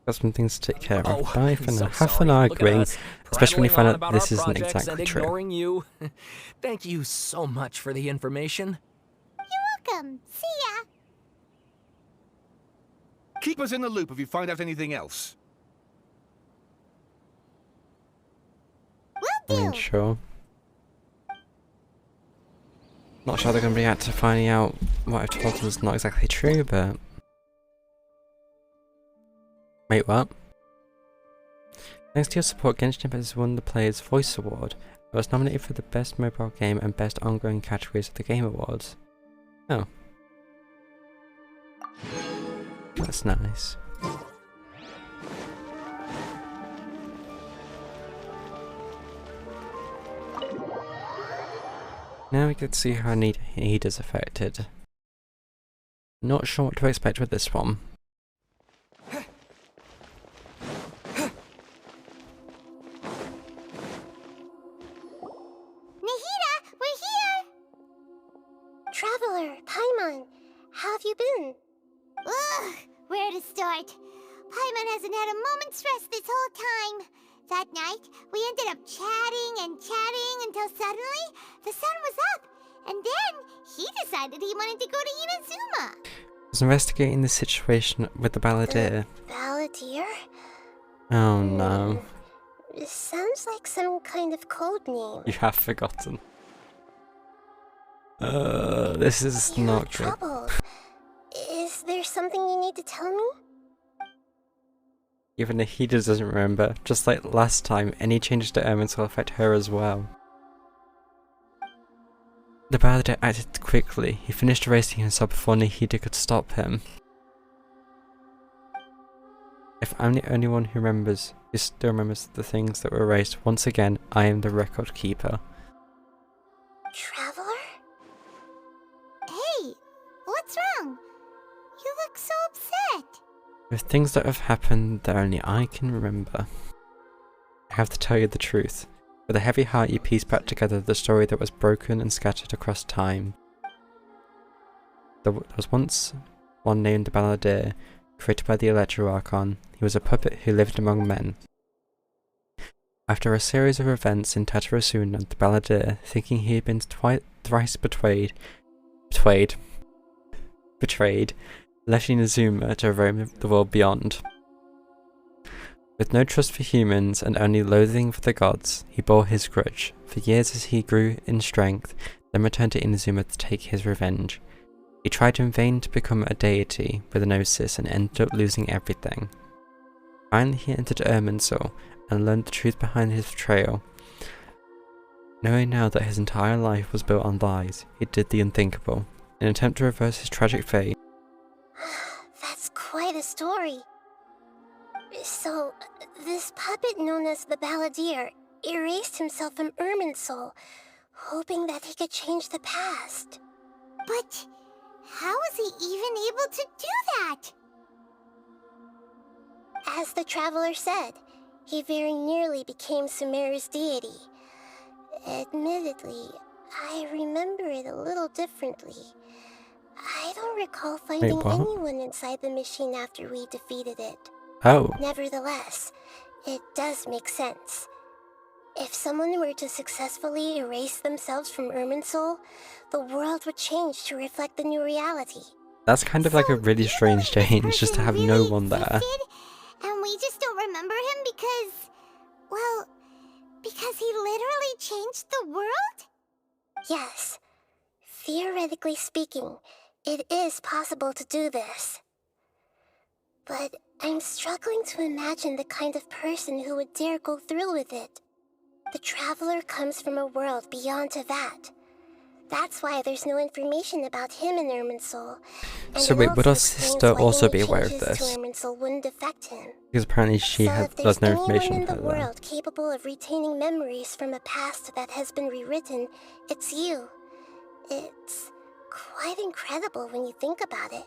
Got some things to take care of. Oh, Bye for I'm now. so Have fun sorry. Look at arguing, us, especially when you find prattling on out about this our isn't projects exactly and true. ignoring you. Thank you so much for the information. You're welcome. See ya. Keep us in the loop if you find out anything else. Will I mean, do. sure. Not sure they're going to react to finding out what I've told them is not exactly true, but... Wait, what? Thanks to your support, Genshin Impact has won the Player's Voice Award. It was nominated for the Best Mobile Game and Best Ongoing categories at the Game Awards. Oh. That's nice. Now we get to see how Nida's affected. Not sure what to expect with this one. Nahida, we're here! Traveler, Paimon, how have you been? Ugh, where to start? Paimon hasn't had a moment's rest this whole time. That night, we ended up chatting and chatting until suddenly, the sun was up. And then, he decided he wanted to go to Inazuma. I was investigating the situation with the Balladeer. Balladeer? Oh no. It sounds like some kind of code name. You have forgotten. This is not good. Trouble. Is there something you need to tell me? Even Nahida doesn't remember. Just like last time, any changes to Ermin's will affect her as well. The Balladeer acted quickly. He finished erasing himself before Nahida could stop him. If I'm the only one who still remembers the things that were erased, once again, I am the record keeper. Traveler? Hey, what's wrong? You look so upset. With things that have happened that only I can remember. I have to tell you the truth. With a heavy heart you piece back together the story that was broken and scattered across time. There was once one named Balladeer, created by the Electro Archon. He was a puppet who lived among men. After a series of events in Tatarasuna, the Balladeer, thinking he had been thrice betrayed, left Inazuma to roam the world beyond. With no trust for humans and only loathing for the gods, he bore his grudge. For years as he grew in strength, then returned to Inazuma to take his revenge. He tried in vain to become a deity with a gnosis and ended up losing everything. Finally he entered Irminsul and learned the truth behind his betrayal. Knowing now that his entire life was built on lies, he did the unthinkable. In an attempt to reverse his tragic fate. That's quite a story. So, this puppet known as the Balladeer erased himself from Irminsul, hoping that he could change the past. But how was he even able to do that? As the Traveler said, he very nearly became Sumeru's deity. Admittedly, I remember it a little differently. I don't recall finding anyone inside the machine after we defeated it. Oh. Nevertheless, it does make sense. If someone were to successfully erase themselves from Irminsul, the world would change to reflect the new reality. That's kind of like a really strange change, just to have no one there. And we just don't remember him because, well, because he literally changed the world? Yes. Theoretically speaking, it is possible to do this. But I'm struggling to imagine the kind of person who would dare go through with it. The Traveler comes from a world beyond Teyvat. That's why there's no information about him in Irminsul. So wait, would our sister also be aware of this? Wouldn't affect him. Because apparently she does no information about in the world capable of retaining memories from a past that has been rewritten, it's you. It's quite incredible when you think about it.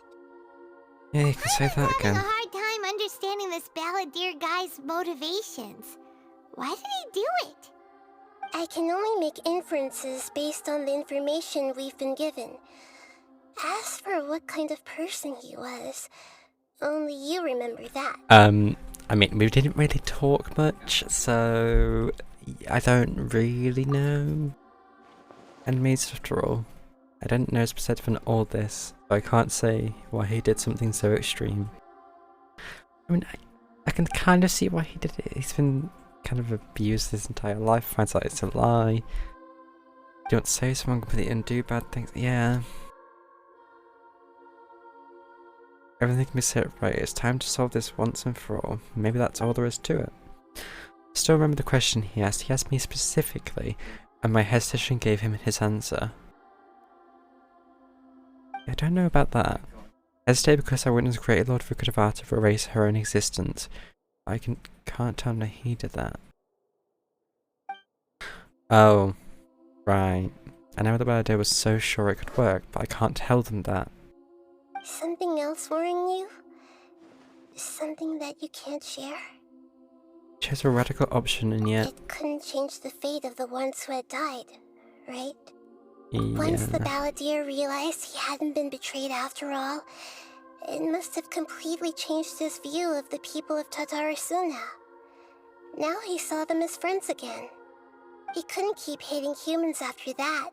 Yeah, you can say that again. I'm having a hard time understanding this Balladeer guy's motivations. Why did he do it? I can only make inferences based on the information we've been given. As for what kind of person he was, only you remember that. I mean, we didn't really talk much, so I don't really know. Enemies after all. I don't know his perspective on all this, so I can't say why he did something so extreme. I mean, I can kind of see why he did it. He's been kind of abused his entire life, finds out it's a lie. You want to say someone completely and do bad things? Yeah. Everything can be set right. It's time to solve this once and for all. Maybe that's all there is to it. I still remember the question he asked. He asked me specifically, and my hesitation gave him his answer. I don't know about that. I hesitate because I witnessed Great Lord Rukkhadevata erase her own existence. I can't tell him that he did that. Oh, right. I know the Balladeer was so sure it could work, but I can't tell them that. Something else worrying you? Something that you can't share? Chose a radical option and yet... It couldn't change the fate of the ones who had died, right? Yeah. Once the Balladeer realized he hadn't been betrayed after all, it must have completely changed his view of the people of Tatarasuna. Now he saw them as friends again. He couldn't keep hating humans after that.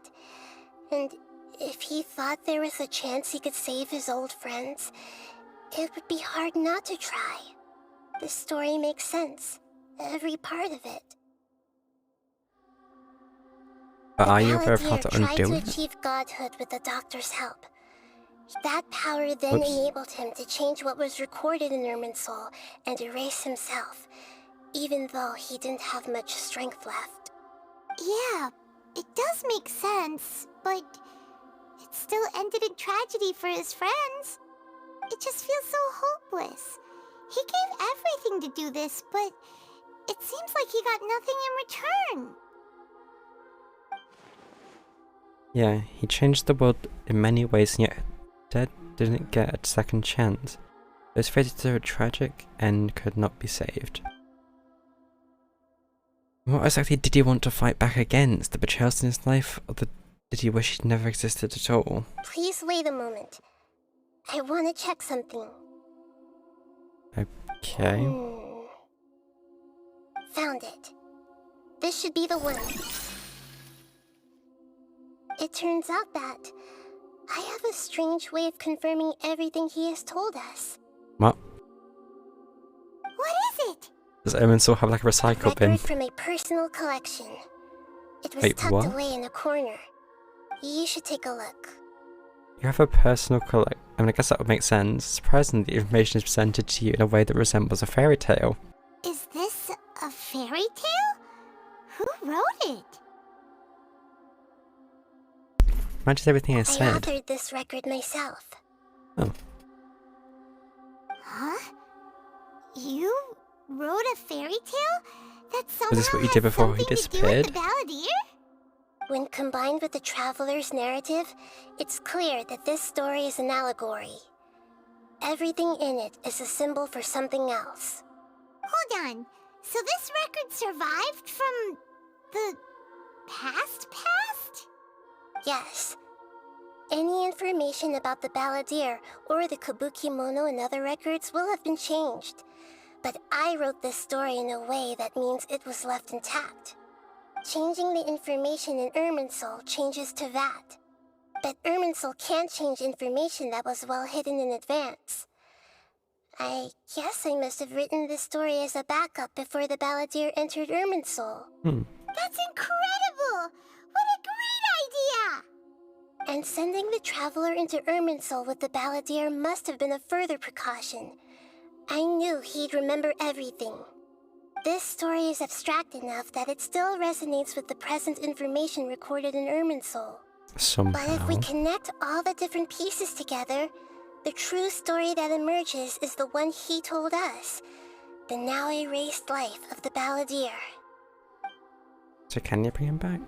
And if he thought there was a chance he could save his old friends, it would be hard not to try. The story makes sense. Every part of it. But are you aware of how to undo tried to it? achieve godhood with the Doctor's help. That power then enabled him to change what was recorded in Irminsul and erase himself, even though he didn't have much strength left. Yeah, it does make sense, but it still ended in tragedy for his friends. It just feels so hopeless. He gave everything to do this, but it seems like he got nothing in return. Yeah, he changed the world in many ways and yet Dead didn't get a second chance. It was fated to a tragic end could not be saved. What exactly did he want to fight back against? The betrayals in his life, or did he wish he'd never existed at all? Please wait a moment. I want to check something. Okay. Found it. This should be the one. It turns out that I have a strange way of confirming everything he has told us. What? What is it? Does Irminsul have like a recycle bin? Record from a personal collection. It was tucked away in a corner. You should take a look. You have a personal collect. I mean, I guess that would make sense. Surprisingly, the information is presented to you in a way that resembles a fairy tale. Is this a fairy tale? Who wrote it? Matches everything I I said. authored this record myself. Oh. Huh? You wrote a fairy tale? That somehow Was this what you did before he has something to do with disappeared? the Balladeer? When combined with the Traveler's narrative, it's clear that this story is an allegory. Everything in it is a symbol for something else. Hold on. So this record survived from the past? Yes. Any information about the Balladeer or the Kabuki Mono and other records will have been changed. But I wrote this story in a way that means it was left intact. Changing the information in Irminsul changes to that. But Irminsul can't change information that was well hidden in advance. I guess I must have written this story as a backup before the Balladeer entered Irminsul. That's incredible! What a great idea! And sending the Traveler into Irminsul with the Balladeer must have been a further precaution. I knew he'd remember everything. This story is abstract enough that it still resonates with the present information recorded in Irminsul. Somehow. But if we connect all the different pieces together, the true story that emerges is the one he told us. The now erased life of the Balladeer. So can you bring him back?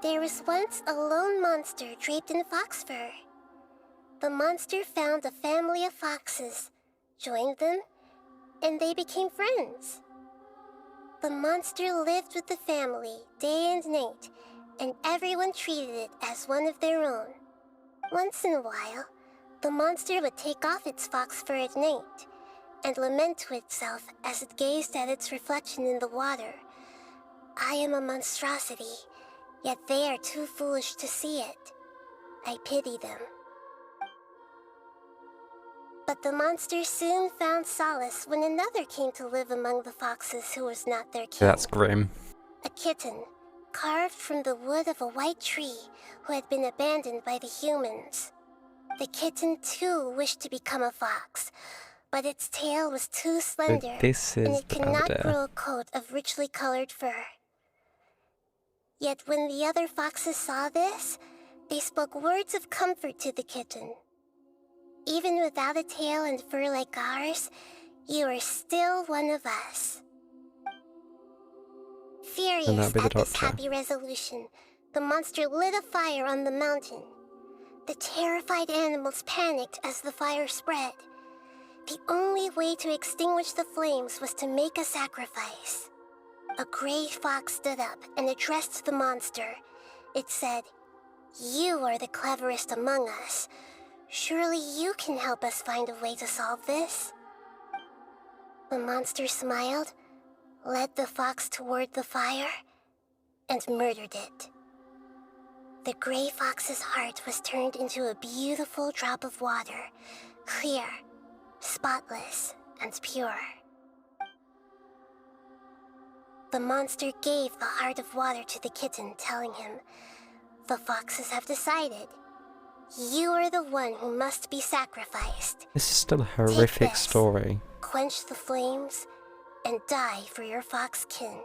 There was once a lone monster draped in fox fur. The monster found a family of foxes, joined them, and they became friends. The monster lived with the family day and night, and everyone treated it as one of their own. Once in a while, the monster would take off its fox fur at night and lament to itself as it gazed at its reflection in the water. I am a monstrosity, yet they are too foolish to see it. I pity them. But the monster soon found solace when another came to live among the foxes who was not their kin. That's grim. A kitten, carved from the wood of a white tree who had been abandoned by the humans. The kitten too wished to become a fox, but its tail was too slender, this and is it could not Belvedere. grow a coat of richly colored fur. Yet when the other foxes saw this, they spoke words of comfort to the kitten. Even without a tail and fur like ours, you are still one of us. Furious And that'll be the at this doctor. happy resolution, the monster lit a fire on the mountain. The terrified animals panicked as the fire spread. The only way to extinguish the flames was to make a sacrifice. A gray fox stood up and addressed the monster. It said, "You are the cleverest among us. Surely you can help us find a way to solve this." The monster smiled, led the fox toward the fire, and murdered it. The gray fox's heart was turned into a beautiful drop of water, clear, spotless, and pure. The monster gave the heart of water to the kitten, telling him, "The foxes have decided. You are the one who must be sacrificed. This is still a horrific this. story. Quench the flames and die for your fox kin."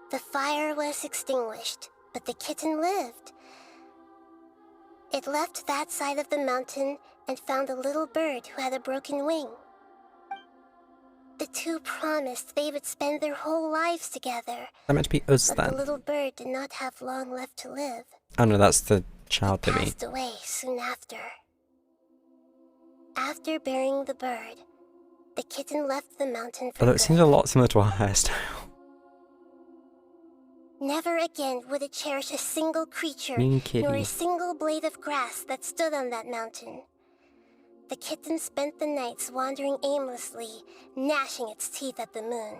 The fire was extinguished, but the kitten lived. It left that side of the mountain and found a little bird who had a broken wing. The two promised they would spend their whole lives together, That meant to be us but then. the little bird did not have long left to live. Oh no, that's the child to me. Passed away soon after. After burying the bird, the kitten left the mountain for Although it good. seems a lot similar to our hairstyle. Never again would it cherish a single creature, Mean nor kitty. a single blade of grass that stood on that mountain. The kitten spent the nights wandering aimlessly, gnashing its teeth at the moon.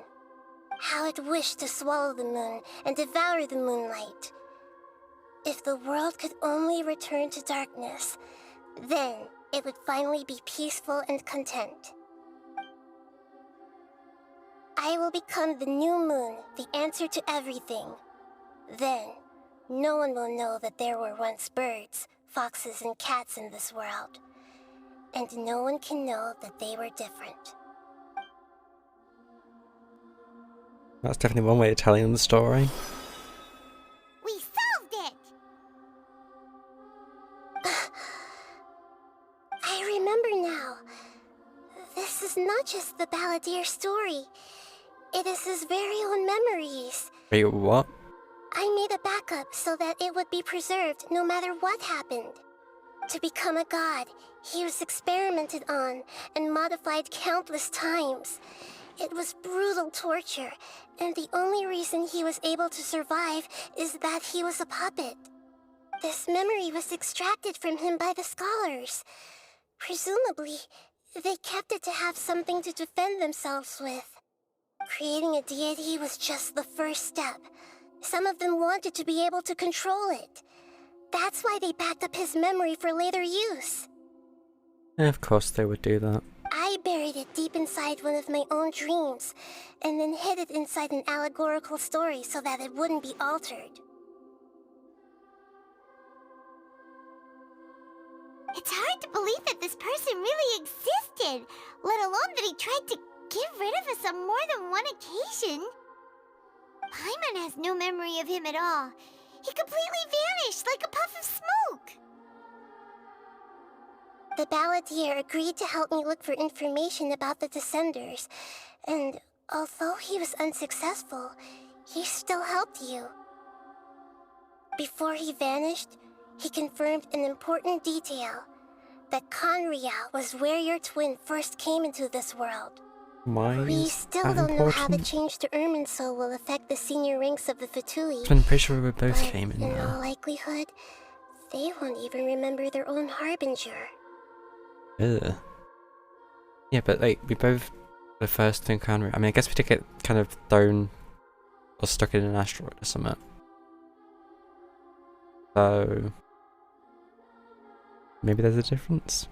How it wished to swallow the moon and devour the moonlight. If the world could only return to darkness, then it would finally be peaceful and content. I will become the new moon, the answer to everything. Then, no one will know that there were once birds, foxes, and cats in this world. And no one can know that they were different. That's definitely one way of telling the story. We solved it! I remember now. This is not just the Balladeer story. It is his very own memories. Wait, what? I made a backup so that it would be preserved no matter what happened. To become a god, he was experimented on and modified countless times. It was brutal torture, and the only reason he was able to survive is that he was a puppet. This memory was extracted from him by the scholars. Presumably, they kept it to have something to defend themselves with. Creating a deity was just the first step. Some of them wanted to be able to control it. That's why they backed up his memory for later use. Of course they would do that. I buried it deep inside one of my own dreams, and then hid it inside an allegorical story so that it wouldn't be altered. It's hard to believe that this person really existed, let alone that he tried to get rid of us on more than one occasion. Paimon has no memory of him at all. He completely vanished like a puff of smoke. The Balladeer agreed to help me look for information about the Descenders, and although he was unsuccessful, he still helped you. Before he vanished, he confirmed an important detail, that Conria was where your twin first came into this world. Why We is still that don't know how the important? change to Irminsul will affect the senior ranks of the Fatui. I'm pretty sure we both But came in in all there. likelihood, they won't even remember their own Harbinger. Ugh. Yeah, but like, we both the first to encounter. I mean, I guess we did get kind of thrown or stuck in an asteroid or something. So maybe there's a difference.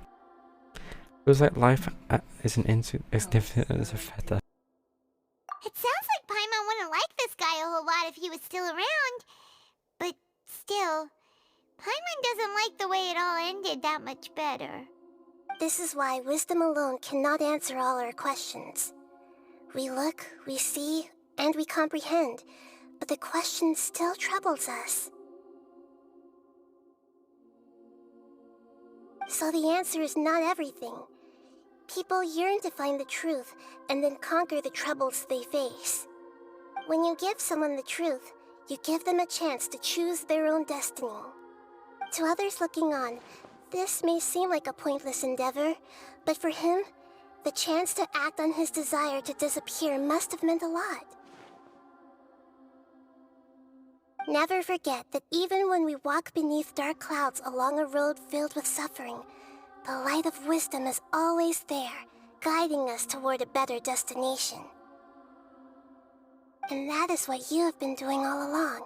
It was like life isn't insignificant as a feather. It sounds like Paimon wouldn't like this guy a whole lot if he was still around. But still, Paimon doesn't like the way it all ended that much better. This is why wisdom alone cannot answer all our questions. We look, we see, and we comprehend, but the question still troubles us. So the answer is not everything. People yearn to find the truth and then conquer the troubles they face. When you give someone the truth, you give them a chance to choose their own destiny. To others looking on, this may seem like a pointless endeavor, but for him, the chance to act on his desire to disappear must have meant a lot. Never forget that even when we walk beneath dark clouds along a road filled with suffering, the light of wisdom is always there, guiding us toward a better destination. And that is what you have been doing all along.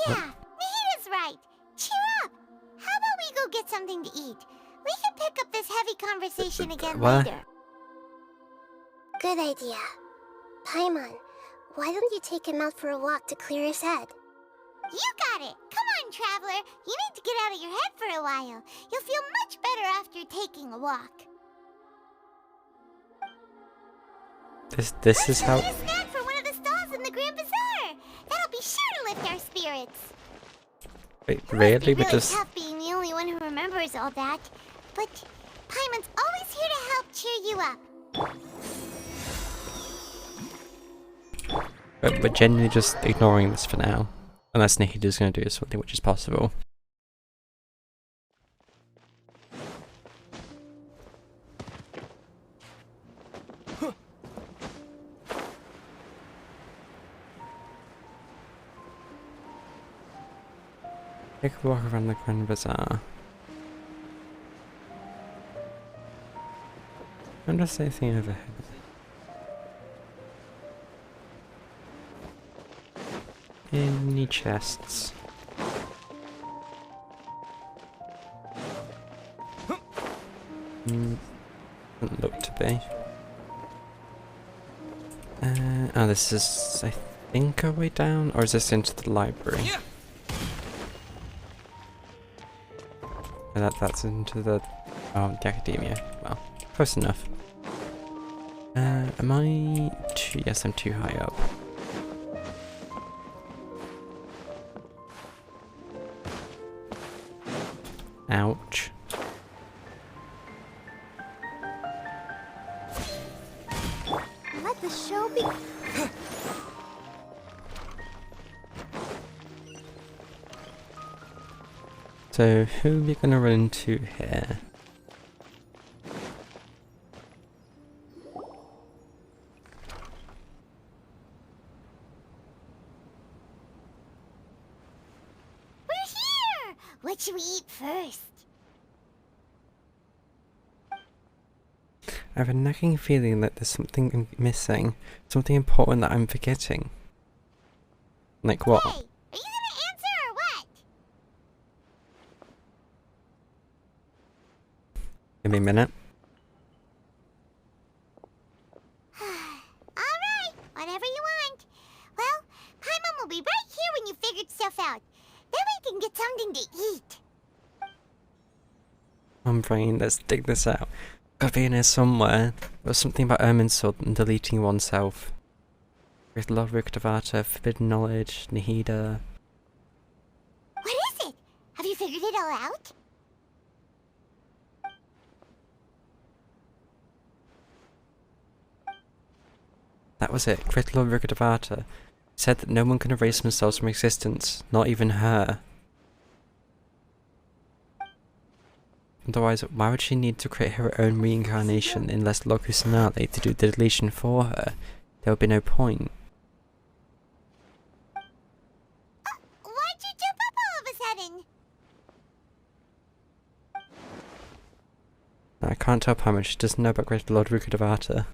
Yeah, Nahita's right. Cheer up! How about we go get something to eat? We can pick up this heavy conversation again What? later. Good idea. Paimon, why don't you take him out for a walk to clear his head? You got it! Come on, Traveler! You need to get out of your head for a while. You'll feel much better after taking a walk. This is how. Let's get a snack from one of the stalls in the Grand Bazaar! That'll be sure to lift our spirits. Wait, It must be really? We're really just. tough being the only one who remembers all that. But Paimon's always here to help cheer you up. We're genuinely just ignoring this for now. Unless Nahita's going to do something, which is possible. Take a walk around the Grand Bazaar. I wonder if there's anything over here. Any chests? Doesn't look to be. Oh, this is, I think, our way down? Or is this into the library? Yeah. That's into the academia. Well, close enough. Am I too? Yes, I'm too high up. Ouch. Let the show be. So, who are we gonna run into here? We're here! What should we eat first? I have a nagging feeling that there's something missing. Something important that I'm forgetting. Like what? Hey, are you gonna answer or what? Give me a minute. Alright, whatever you want. Well, Paimon will be right here when you figured stuff out. Then we can get something to eat. I'm brain, let's dig this out. Gotta be in here somewhere. There's something about Irminsul and deleting oneself. With Lord Rukadavata, Forbidden Knowledge, Nahida. What is it? Have you figured it all out? That was it, Great Lord Rukadavata. Said that no one can erase themselves from existence, not even her. Otherwise, why would she need to create her own reincarnation unless Locus Finale to do the deletion for her? There would be no point. Why'd you jump up all of a sudden? I can't tell how much she doesn't know about Great Lord Rukadavata.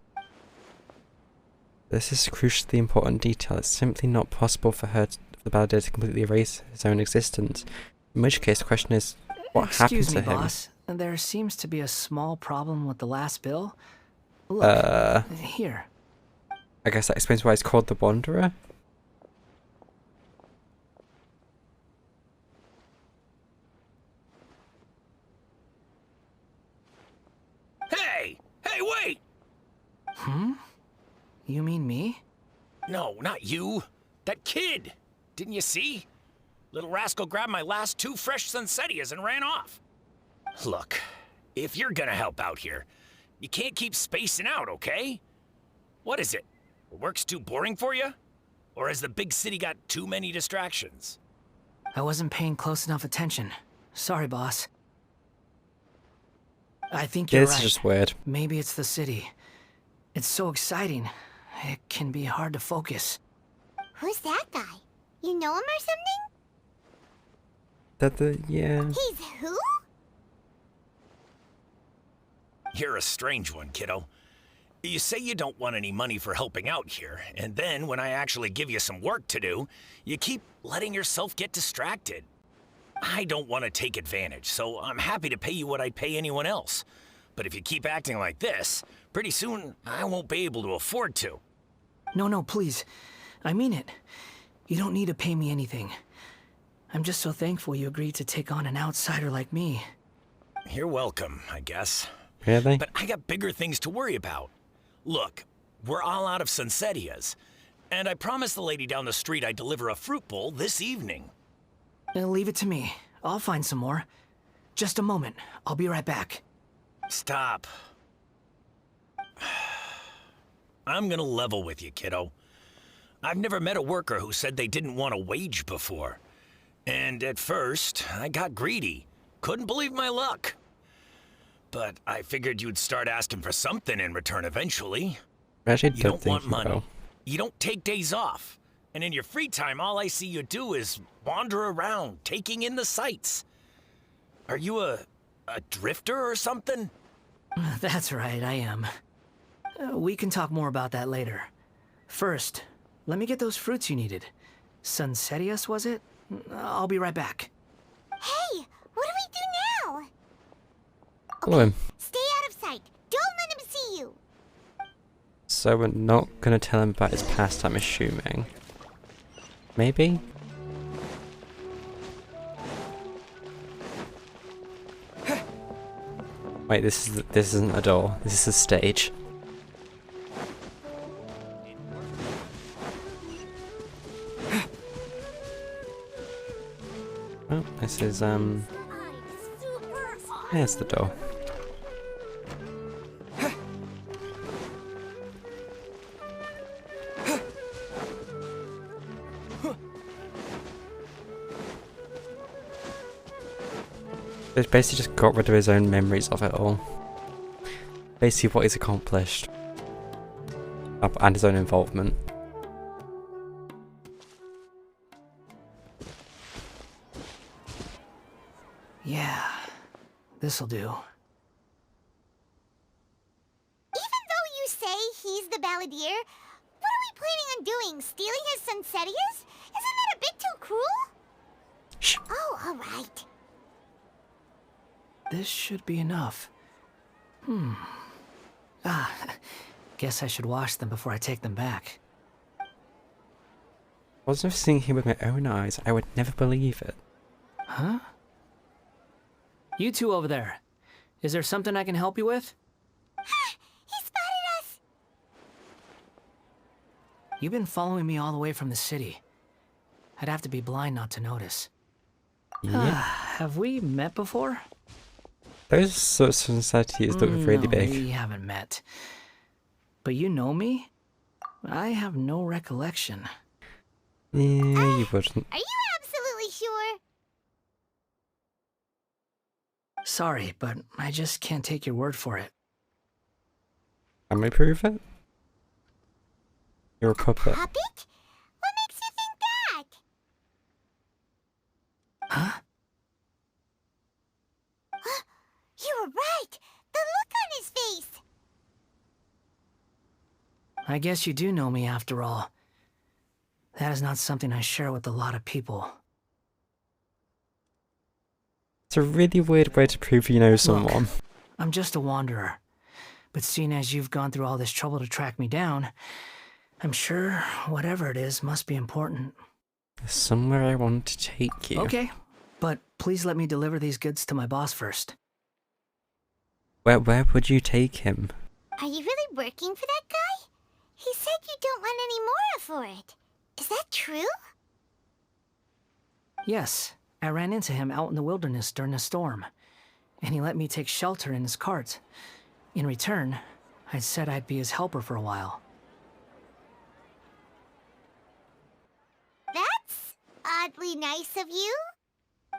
This is a crucially important detail. It's simply not possible for her, for the Balladeer to completely erase his own existence. In which case, the question is, what happened Excuse to me, him? boss. There seems to be a small problem with the last bill. Look, here. I guess that explains why it's called the Wanderer. Hey! Hey, wait! Hmm? You mean me? No, not you. That kid. Didn't you see? Little rascal grabbed my last 2 fresh Sunsetias and ran off. Look, if you're gonna help out here, you can't keep spacing out, okay? What is it? Work's too boring for you? Or has the big city got too many distractions? I wasn't paying close enough attention. Sorry, boss. I think you're This right. is just weird. Maybe it's the city. It's so exciting. It can be hard to focus. Who's that guy? You know him or something? Yeah. He's who? You're a strange one, kiddo. You say you don't want any money for helping out here, and then when I actually give you some work to do, you keep letting yourself get distracted. I don't want to take advantage, so I'm happy to pay you what I'd pay anyone else. But if you keep acting like this, pretty soon I won't be able to afford to. No, please. I mean it. You don't need to pay me anything. I'm just so thankful you agreed to take on an outsider like me. You're welcome, I guess. Really? But I got bigger things to worry about. Look, we're all out of Sunsetias, and I promised the lady down the street I'd deliver a fruit bowl this evening. Leave it to me. I'll find some more. Just a moment. I'll be right back. Stop. I'm gonna level with you, kiddo. I've never met a worker who said they didn't want a wage before. And at first, I got greedy. Couldn't believe my luck. But I figured you'd start asking for something in return eventually. I actually You don't don't think want you money. will. You don't take days off. And in your free time, all I see you do is wander around, taking in the sights. Are you a drifter or something? That's right, I am. We can talk more about that later. First, let me get those fruits you needed. Sunsetias, was it? I'll be right back. Hey, what do we do now? Follow him. Stay out of sight. Don't let him see you. So we're not gonna tell him about his past, I'm assuming. Maybe? Wait, this isn't a door. This is a stage. Oh, this is there's the door. He's basically just got rid of his own memories of it all. Basically what he's accomplished. And his own involvement. Yeah, this'll do. Even though you say he's the balladeer, what are we planning on doing? Stealing his Sunsetias? Isn't that a bit too cruel? Shh. Oh, alright. This should be enough. Guess I should wash them before I take them back. Wasn't I seeing him with my own eyes? I would never believe it. Huh? You two over there. Is there something I can help you with? He spotted us! You've been following me all the way from the city. I'd have to be blind not to notice. Yeah. Have we met before? Those sorts of societies look really No, big. we haven't met. But you know me? I have no recollection. Yeah, you wouldn't. Are you absolutely sure? Sorry, but I just can't take your word for it. Can we prove it? You're a puppet. Puppet? What makes you think that? Huh? You were right! The look on his face! I guess you do know me after all. That is not something I share with a lot of people. It's a really weird way to prove you know someone. Look, I'm just a wanderer. But seeing as you've gone through all this trouble to track me down, I'm sure whatever it is must be important. There's somewhere I want to take you. Okay, but please let me deliver these goods to my boss first. Where would you take him? Are you really working for that guy? He said you don't want any more for it. Is that true? Yes, I ran into him out in the wilderness during a storm, and he let me take shelter in his cart. In return, I said I'd be his helper for a while. That's oddly nice of you.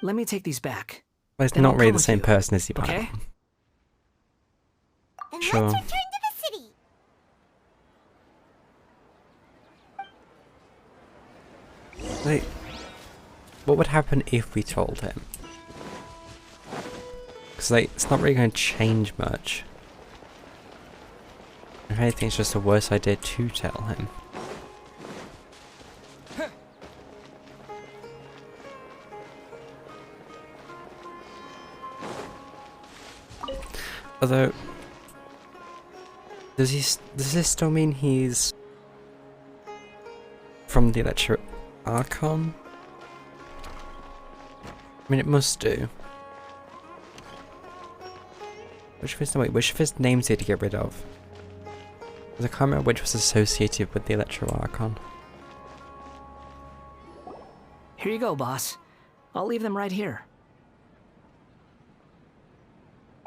Let me take these back. Well, it's Then not I'll really come the with same you, person as you. okay? Then Sure. let's return to the city. Like, what would happen if we told him? Because like, it's not really going to change much. If anything, it's just a worse idea to tell him. Although, does this still mean he's from the Electro Archon? I mean, it must do. Which of his names did he get rid of? Because I can't remember which was associated with the Electro Archon. Here you go, boss. I'll leave them right here.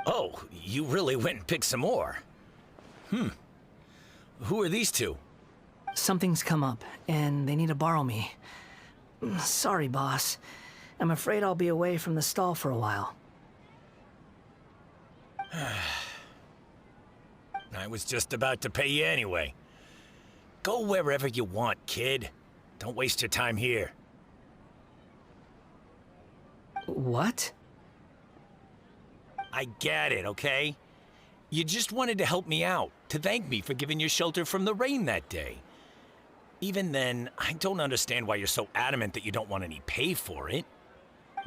Oh, you really went and picked some more. Who are these two? Something's come up, and they need to borrow me. Sorry, boss. I'm afraid I'll be away from the stall for a while. I was just about to pay you anyway. Go wherever you want, kid. Don't waste your time here. What? I get it, okay? You just wanted to help me out, to thank me for giving you shelter from the rain that day. Even then, I don't understand why you're so adamant that you don't want any pay for it.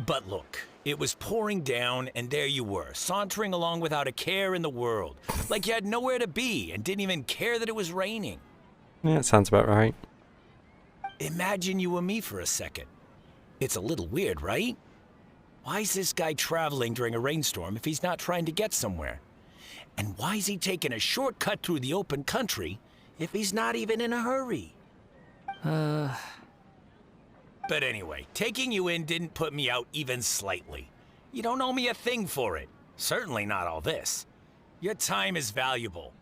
But look, It was pouring down, and there you were, sauntering along without a care in the world. Like you had nowhere to be and didn't even care that it was raining. Yeah, that sounds about right. Imagine you were me for a second. It's a little weird, right? Why is this guy traveling during a rainstorm if he's not trying to get somewhere? And why is he taking a shortcut through the open country if he's not even in a hurry? But anyway, taking you in didn't put me out even slightly. You don't owe me a thing for it. Certainly not all this. Your time is valuable.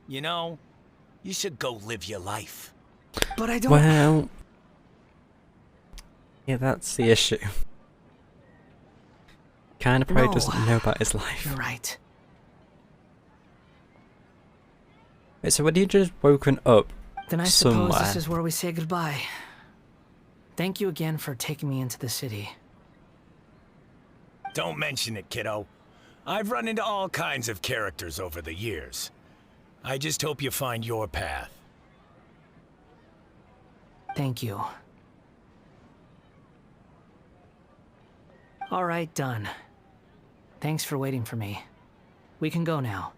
You know, you should go live your life. But I don't... Well... Yeah, that's the issue. Kinda probably doesn't know about his life. You're right. Wait, so when you just woken up Then I suppose somewhere... this is where we say goodbye. Thank you again for taking me into the city. Don't mention it, kiddo. I've run into all kinds of characters over the years. I just hope you find your path. Thank you. All right, done. Thanks for waiting for me. We can go now.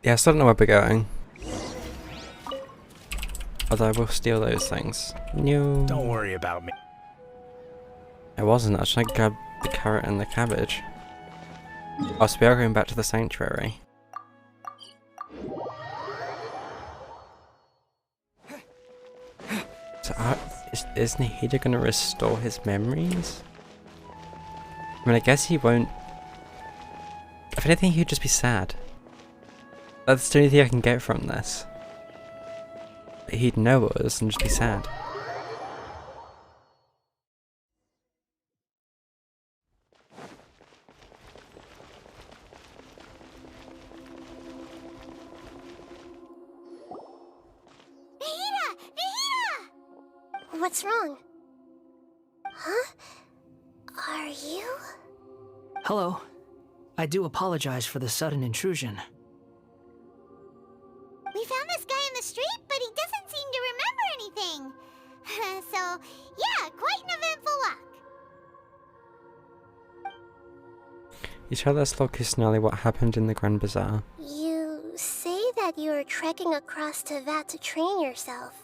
Yeah, I still don't know where we're going. Although I will steal those things. No. Don't worry about me. I wasn't. I was trying to grab the carrot and the cabbage. Oh, so we are going back to the sanctuary. So isn't Hida going to restore his memories? I mean, I guess he won't... If anything, he'd just be sad. That's the only thing I can get from this. He'd know us and just be sad. What's wrong? Huh? Are you? Hello. I do apologize for the sudden intrusion. We found this guy in the street, but he doesn't seem to remember anything. So, yeah, quite an eventful walk. You tell us, Locus Nelly, what happened in the Grand Bazaar. You say that you are trekking across Tevat to train yourself.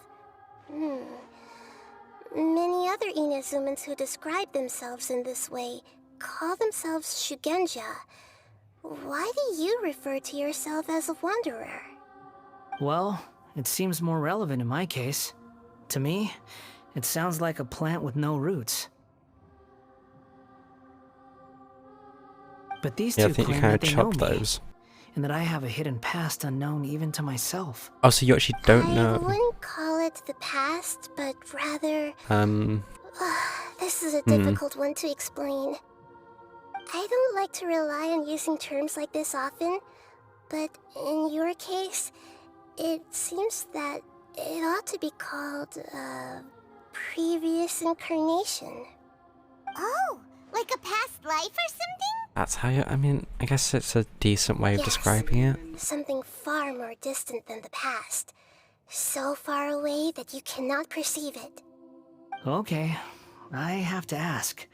Many other Inazumans who describe themselves in this way call themselves Shugenja. Why do you refer to yourself as a wanderer? Well, it seems more relevant in my case. To me, it sounds like a plant with no roots. But these Yeah, I two think you claim kind that of they know chopped me, those. and that I have a hidden past unknown even to myself. Oh, so you actually don't I know. wouldn't call it the past, but rather... This is a difficult one to explain. I don't like to rely on using terms like this often, but in your case, it seems that it ought to be called, previous incarnation. Oh, like a past life or something? That's how you... I mean, I guess it's a decent way of Yes. describing it. Something far more distant than the past. So far away that you cannot perceive it. Okay, I have to ask.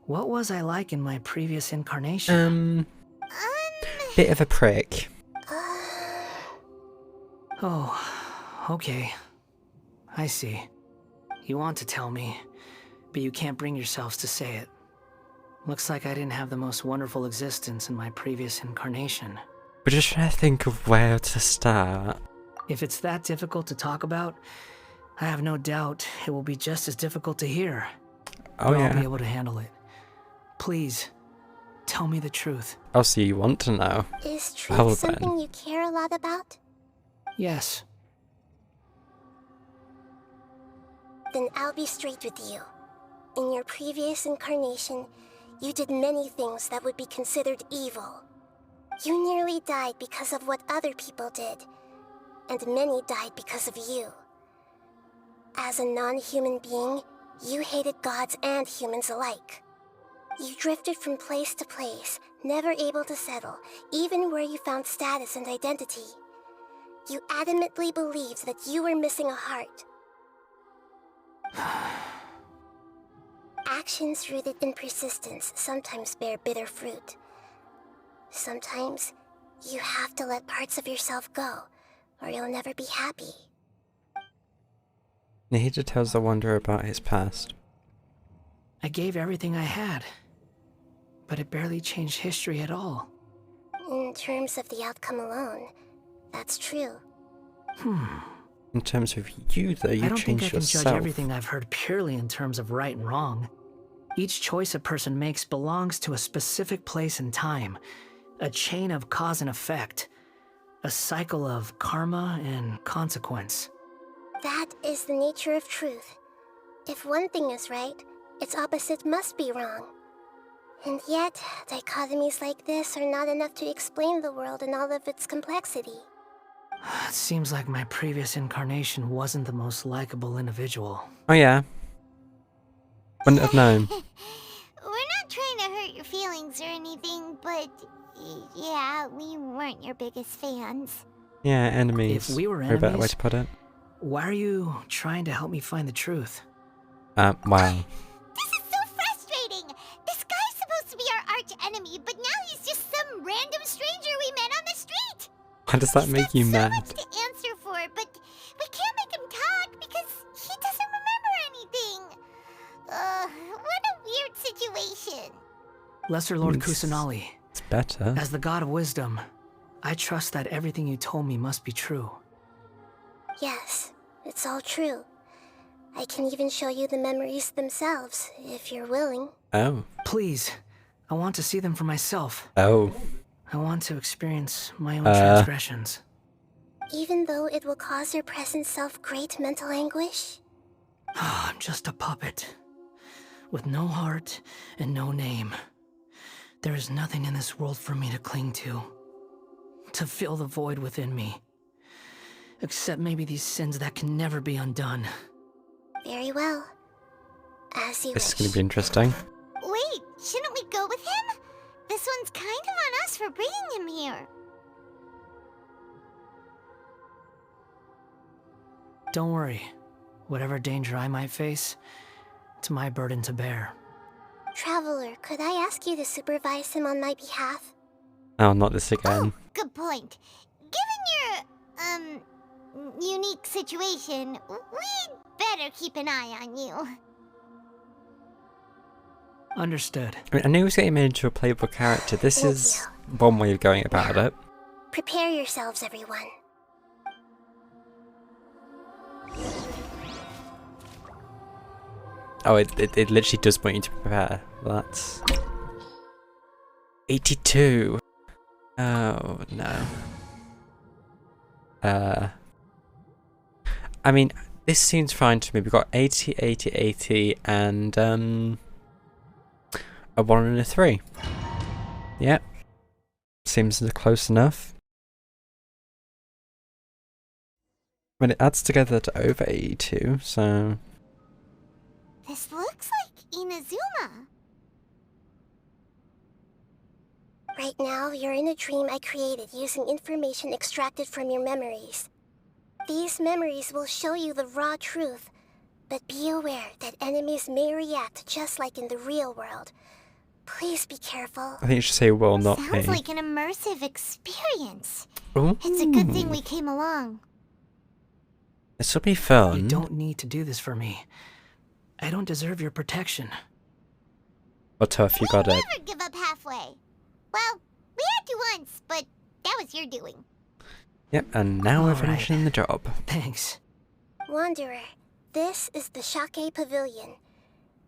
What was I like in my previous incarnation? Bit of a prick. Oh, okay. I see. You want to tell me, but you can't bring yourselves to say it. Looks like I didn't have the most wonderful existence in my previous incarnation. We're just trying to think of where to start. If it's that difficult to talk about, I have no doubt it will be just as difficult to hear. Oh, But yeah. I'll be able to handle it. Please, tell me the truth. Oh, so you want to know. Is truth Well, something then. you care a lot about? Yes. Then I'll be straight with you. In your previous incarnation, you did many things that would be considered evil. You nearly died because of what other people did, and many died because of you. As a non-human being, you hated gods and humans alike. You drifted from place to place, never able to settle, even where you found status and identity. You adamantly believed that you were missing a heart. Actions rooted in persistence sometimes bear bitter fruit. Sometimes, you have to let parts of yourself go, or you'll never be happy. Nahida tells the Wanderer about his past. I gave everything I had, but it barely changed history at all. In terms of the outcome alone, that's true. In terms of you, though, you I don't think I changed can yourself. judge everything I've heard purely in terms of right and wrong. Each choice a person makes belongs to a specific place and time, a chain of cause and effect, a cycle of karma and consequence. That is the nature of truth. If one thing is right, its opposite must be wrong. And yet, dichotomies like this are not enough to explain the world in all of its complexity. It seems like my previous incarnation wasn't the most likable individual. Oh yeah. Wouldn't have known. We're not trying to hurt your feelings or anything, but yeah, we weren't your biggest fans. Yeah, enemies. If we were Or a better way enemies, to put it. why are you trying to help me find the truth? Wow. This is so frustrating! This guy's supposed to be our arch enemy, but now he's just some random stranger we met on the street! Why does that make you mad? He's got so much to answer for, but we can't make him talk because he doesn't remember anything. What a weird situation. Lesser Lord It's- Kusanali, It's better. as the god of wisdom, I trust that everything you told me must be true. Yes, it's all true. I can even show you the memories themselves, if you're willing. Oh. Please, I want to see them for myself. Oh. I want to experience my own transgressions. Even though it will cause your present self great mental anguish? I'm just a puppet, with no heart and no name. There is nothing in this world for me to cling to fill the void within me. Except maybe these sins that can never be undone. Very well. As you This is wish. going to be interesting. Wait, shouldn't we go with him? This one's kind of on us for bringing him here. Don't worry. Whatever danger I might face, it's my burden to bear. Traveler, could I ask you to supervise him on my behalf? Oh, not this again. Good point. Given your, unique situation, we'd better keep an eye on you. Understood. I mean, I knew he was getting made into a playable character. This is one way of going about it. Prepare yourselves, everyone. Oh, it literally does want you to prepare. That's 82. Oh no. I mean, this seems fine to me. We've got 80, 80, 80, and a 1 and a 3. Yep. Seems close enough. I mean, it adds together to over 82, so... This looks like Inazuma. Right now, you're in a dream I created using information extracted from your memories. These memories will show you the raw truth, but be aware that enemies may react just like in the real world. Please be careful. I think you should say will, not me. Sounds like an immersive experience. Ooh. It's a good thing we came along. This will be fun. You don't need to do this for me. I don't deserve your protection. Or tough, you got it. Never give up halfway. Well, we had to once, but that was your doing. Yep, and now we're Alright. finishing the job. Thanks. Wanderer, this is the Shake Pavilion.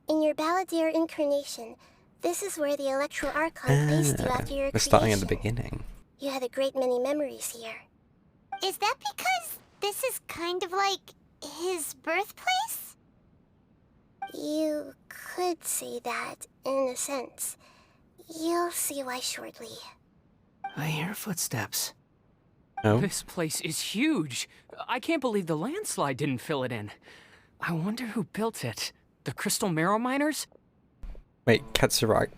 In your Balladeer incarnation, this is where the Electro Archon placed you after your We're starting at the creation. beginning. You had a great many memories here. Is that because this is kind of like his birthplace? You could say that, in a sense. You'll see why shortly. I hear footsteps. No? This place is huge. I can't believe the landslide didn't fill it in. I wonder who built it. The Crystal Marrow Miners? Wait, Katsuragi.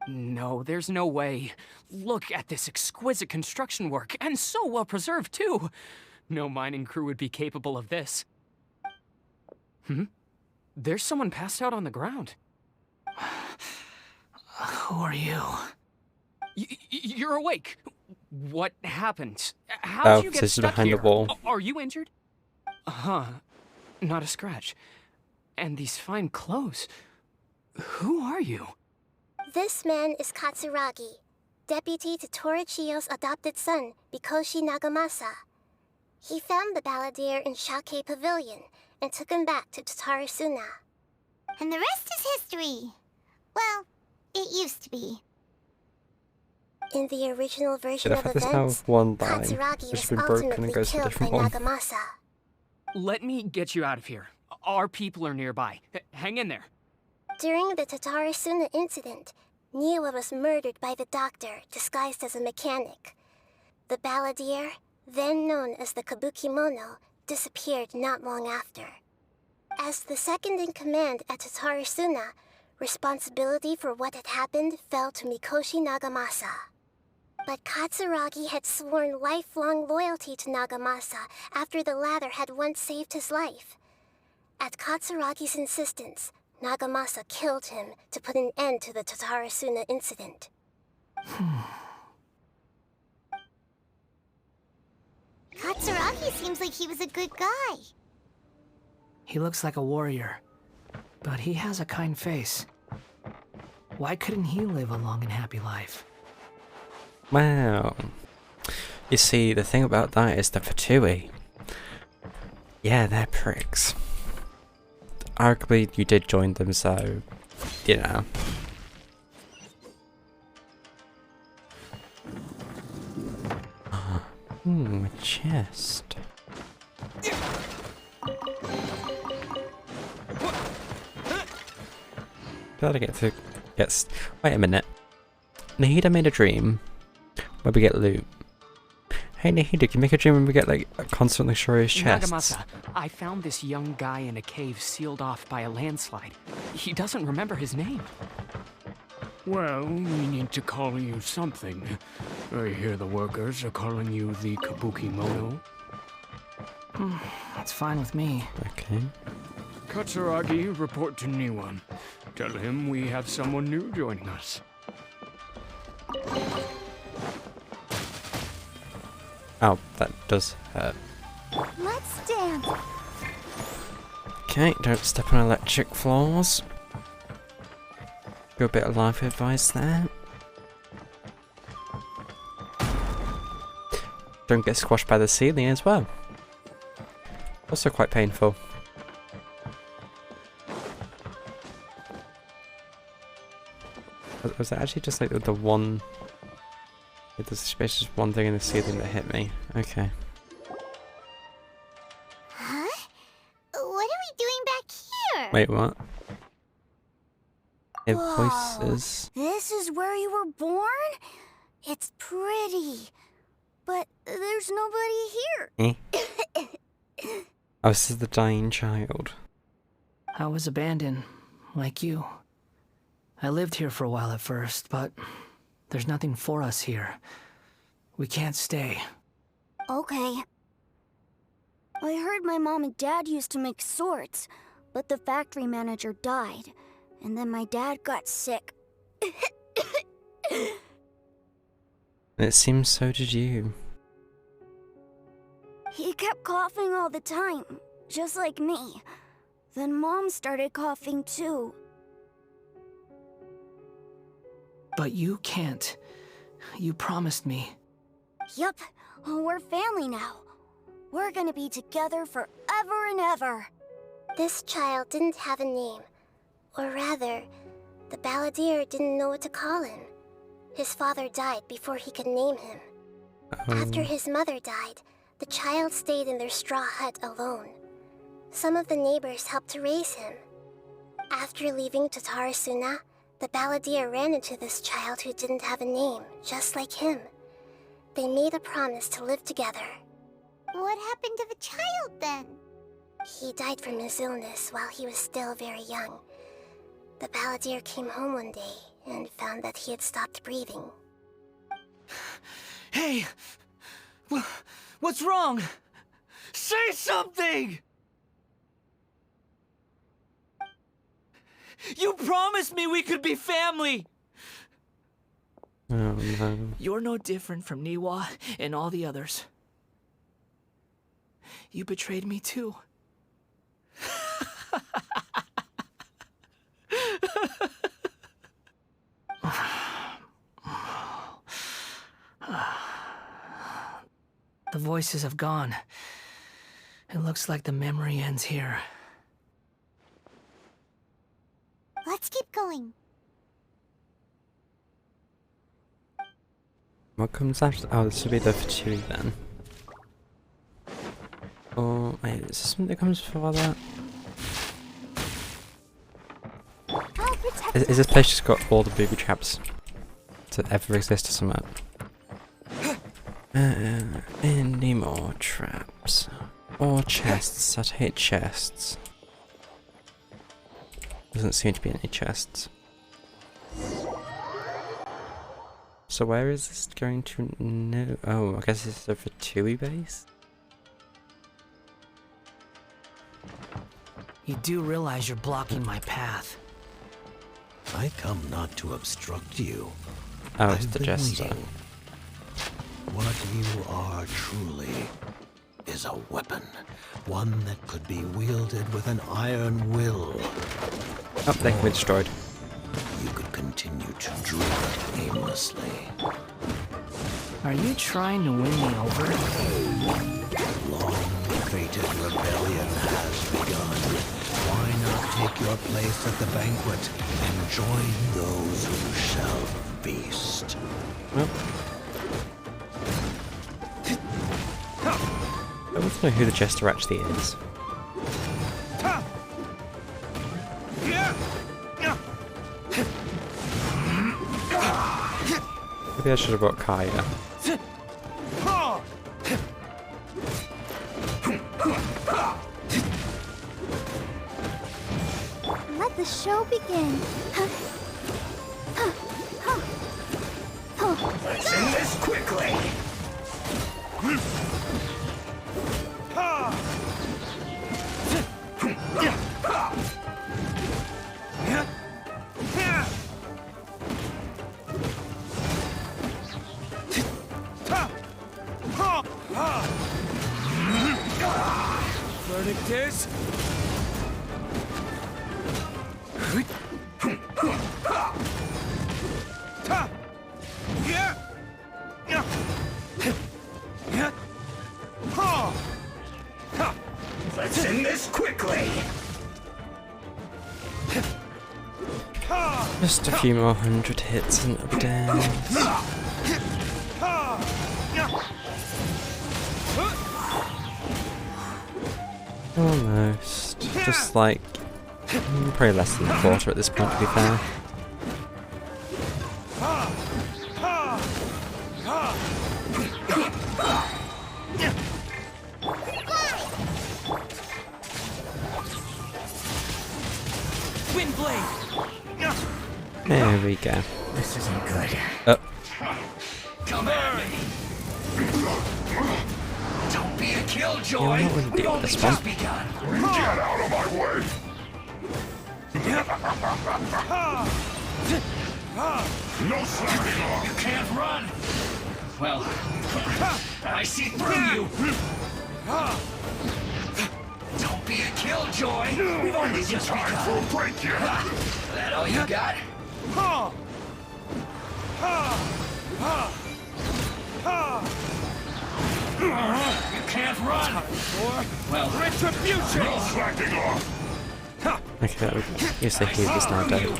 No, there's no way. Look at this exquisite construction work, and so well preserved, too. No mining crew would be capable of this. There's someone passed out on the ground. Who are you? You're awake. What happened? How'd you get this is stuck behind here? the wall. Are you injured? Huh. Not a scratch. And these fine clothes. Who are you? This man is Katsuragi, deputy to Torichiyo's adopted son, Mikoshi Nagamasa. He found the balladeer in Shake Pavilion and took him back to Tatarasuna. And the rest is history. Well, it used to be. In the original version Yeah, of this events, have one line, Katsuragi which has was been broken ultimately and goes to a killed by different one. Nagamasa. Let me get you out of here. Our people are nearby. Hang in there. During the Tatarasuna incident, Niwa was murdered by the doctor disguised as a mechanic. The balladeer, then known as the Kabukimono, disappeared not long after. As the second in command at Tatarasuna, responsibility for what had happened fell to Mikoshi Nagamasa. But Katsuragi had sworn lifelong loyalty to Nagamasa after the latter had once saved his life. At Katsuragi's insistence, Nagamasa killed him to put an end to the Tatarasuna incident. Katsuragi seems like he was a good guy. He looks like a warrior, but he has a kind face. Why couldn't he live a long and happy life? Wow. You see, the thing about that is the Fatui. Yeah, they're pricks. Arguably, you did join them, so, you know. A chest. Gotta get to... Yes. Wait a minute. Nahida made a dream where we get loot. Hey Nahida, can you make a dream when we get like a constant luxurious chests? Nagamasa, I found this young guy in a cave sealed off by a landslide. He doesn't remember his name. Well, we need to call you something. I hear the workers are calling you the Kabukimono. That's fine with me. Okay. Katsuragi, report to Niwan. Tell him we have someone new joining us. Oh, that does hurt. Let's dance. Okay, don't step on electric floors. Got a bit of life advice there. Don't get squashed by the ceiling as well. Also quite painful. Was that actually just like the one... There's just one thing in the ceiling that hit me. Okay. Huh? What are we doing back here? Wait, what? It Whoa, voices. This is where you were born? It's pretty. But there's nobody here. Oh, this is the dying child. I was abandoned, like you. I lived here for a while at first, but there's nothing for us here. We can't stay. Okay. I heard my mom and dad used to make swords, but the factory manager died, and then my dad got sick. It seems so did you. He kept coughing all the time, just like me. Then Mom started coughing too. But you can't. You promised me. Yup, we're family now. We're gonna be together forever and ever. This child didn't have a name. Or rather, the balladeer didn't know what to call him. His father died before he could name him. After his mother died, the child stayed in their straw hut alone. Some of the neighbors helped to raise him. After leaving Tatarasuna, the balladeer ran into this child who didn't have a name, just like him. They made a promise to live together. What happened to the child then? He died from his illness while he was still very young. The balladeer came home one day and found that he had stopped breathing. Hey! What's wrong? Say something! You promised me we could be family! Oh no. You're no different from Niwa and all the others. You betrayed me too. The voices have gone. It looks like the memory ends here. Let's keep going. What comes after? Oh, this would be the Fatui then. Oh, wait, is there something that comes before that? Is this place just got all the booby traps to ever exist or something? Any more traps? Or chests? I'd hate chests. Doesn't seem to be any chests. So where is this going to? No. Oh, I guess it's the Fatui base? You do realize you're blocking my path. I come not to obstruct you. Oh, it's I've the been jester. waiting. What you are truly is a weapon. One that could be wielded with an iron will. Oh, they can be destroyed. You could continue to drift aimlessly. Are you trying to win me over? Long-fated rebellion has begun. Why not take your place at the banquet and join those who shall feast? Well. I want to know who the jester actually is. Maybe I should have brought Kaya. Let the show begin. Let's end this quickly! Verdict is... Let's end this quickly! Just a few more 100 hits and it'll be down. Almost. Just like... probably less than a quarter at this point, to be fair. There we go. This isn't good. Oh. Come at me! Don't be a killjoy! Yeah, I'm not really dealing with this one. Begun. Get out of my way! No slacking off! You can't run! Well, I see through you! Don't be a killjoy! We've only just begun! For a break here! That all you got? You can't run! Well, retribution! No slacking off! Okay, that would use the heal is now dead.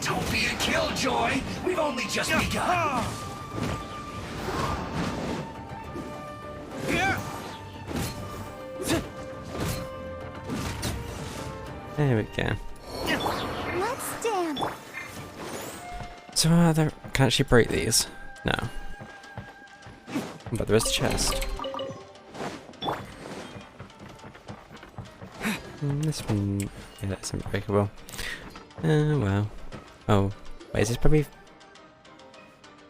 Don't be a killjoy! We've only just begun! There we go. Let's dance. So can I actually break these? No. But there is the chest. This one, yeah, it's unbreakable. Well. Oh, wait, is this probably...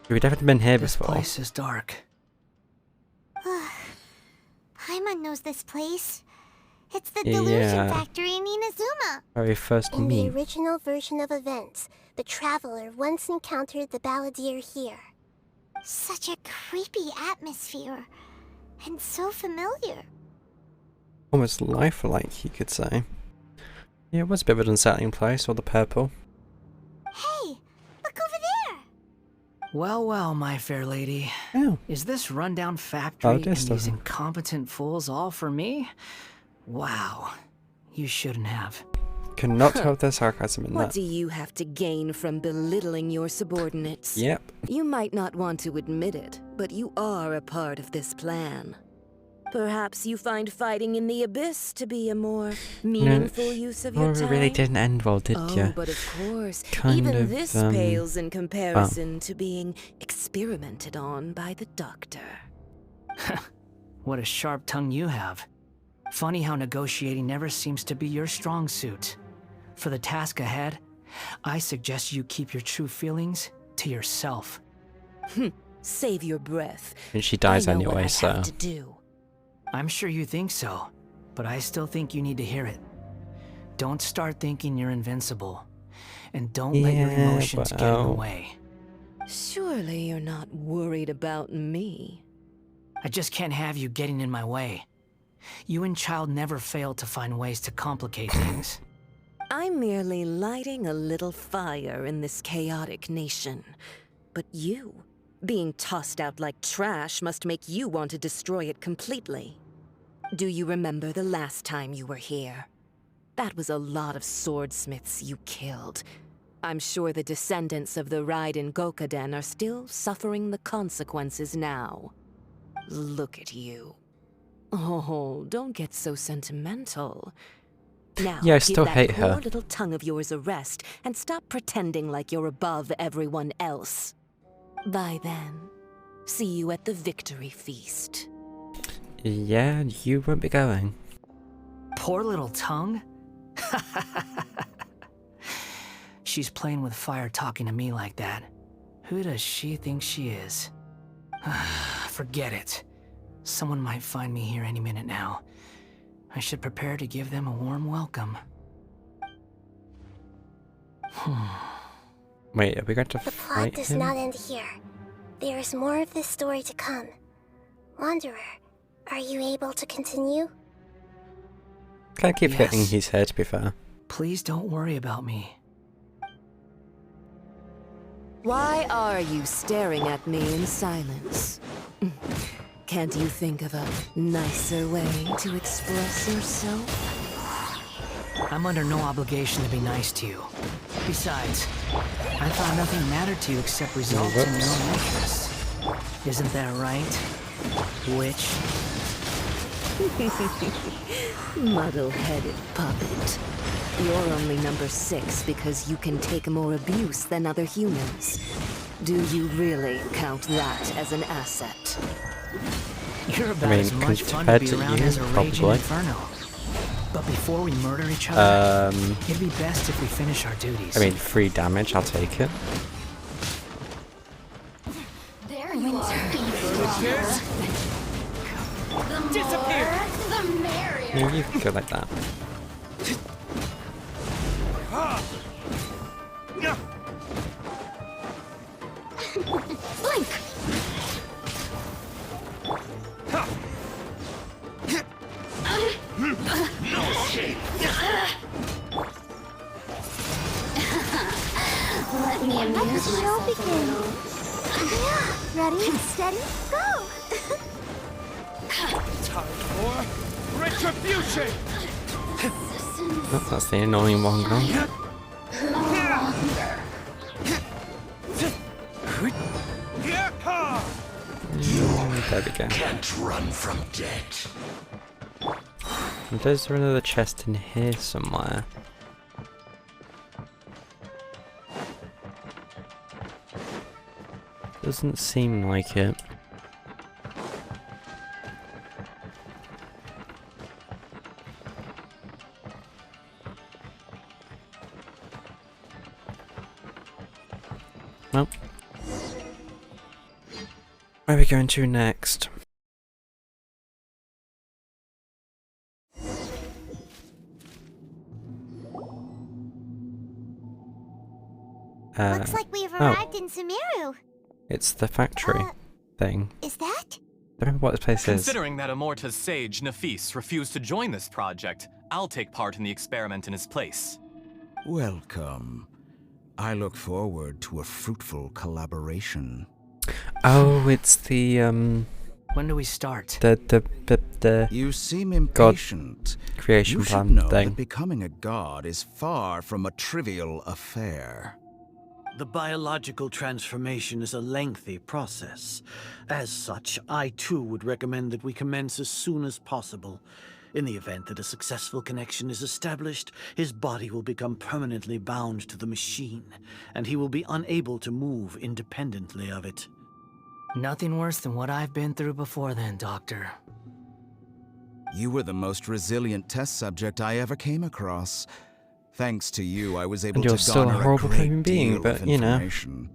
We've definitely been here before. This place is dark. Paimon knows this place. It's the delusion factory in Inazuma. Very first In meet. the original version of events, the Traveler once encountered the Balladeer here. Such a creepy atmosphere. And so familiar. Almost lifelike, you could say. Yeah, it was a bit of an unsettling place, all the purple. Hey, look over there! Well, well, my fair lady. Oh. Is this rundown factory and this these doesn't. incompetent fools all for me? Wow. You shouldn't have. Cannot tell if there's sarcasm in What that. do you have to gain from belittling your subordinates? Yep. You might not want to admit it, but you are a part of this plan. Perhaps you find fighting in the abyss to be a more meaningful use of your It time? really didn't end well, did Oh, ya? but of course, Kind even of, this pales in comparison well. to being experimented on by the doctor. What a sharp tongue you have. Funny how negotiating never seems to be your strong suit. For the task ahead, I suggest you keep your true feelings to yourself. Save your breath. And she dies I know what anyway, I so. have to do. I'm sure you think so, but I still think you need to hear it. Don't start thinking you're invincible. And don't let your emotions get in the way. Surely you're not worried about me. I just can't have you getting in my way. You and Child never fail to find ways to complicate things. I'm merely lighting a little fire in this chaotic nation. But you, being tossed out like trash, must make you want to destroy it completely. Do you remember the last time you were here? That was a lot of swordsmiths you killed. I'm sure the descendants of the Raiden Gokaden are still suffering the consequences now. Look at you. Oh, don't get so sentimental. Now, Yeah, I give still that hate poor her. little tongue of yours a rest and stop pretending like you're above everyone else. Bye then. See you at the victory feast. Yeah, you won't be going. Poor little tongue? She's playing with fire talking to me like that. Who does she think she is? Forget it. Someone might find me here any minute now. I should prepare to give them a warm welcome. Wait, are we going to The plot fight does him? not end here. There is more of this story to come. Wanderer, are you able to continue? Can I keep Yes. hitting his head, to be fair? Please don't worry about me. Why are you staring at me in silence? Can't you think of a nicer way to express yourself? I'm under no obligation to be nice to you. Besides, I thought nothing mattered to you except results in your own interests. Isn't that right, witch? Muddle-headed puppet. You're only number 6 because you can take more abuse than other humans. Do you really count that as an asset? You're about as much fun to be around as a raging inferno. But before we murder each other, it'd be best if we finish our duties. I mean, free damage, I'll take it. There you are. Disappear! The merrier. Yeah, you can go like that. Blink! No escape! Let me amuse myself a little. Ready, steady, go! Time for retribution! Oh, that's the annoying one gone. There we go. Can't run from death. And is there another chest in here somewhere? Doesn't seem like it. Well, where are we going to next? Looks like we've arrived in Sumeru. It's the factory thing. Is that? I don't remember what this place is. Considering that Amorta's sage, Nafis, refused to join this project, I'll take part in the experiment in his place. Welcome. I look forward to a fruitful collaboration. Oh, it's the When do we start? The You seem God impatient. creation You should plan know thing. that becoming a god is far from a trivial affair. The biological transformation is a lengthy process. As such, I too would recommend that we commence as soon as possible. In the event that a successful connection is established, his body will become permanently bound to the machine, and he will be unable to move independently of it. Nothing worse than what I've been through before then, Doctor. You were the most resilient test subject I ever came across. Thanks to you, I was able And you're to still a garner horrible great human being, deal but, of you know. information.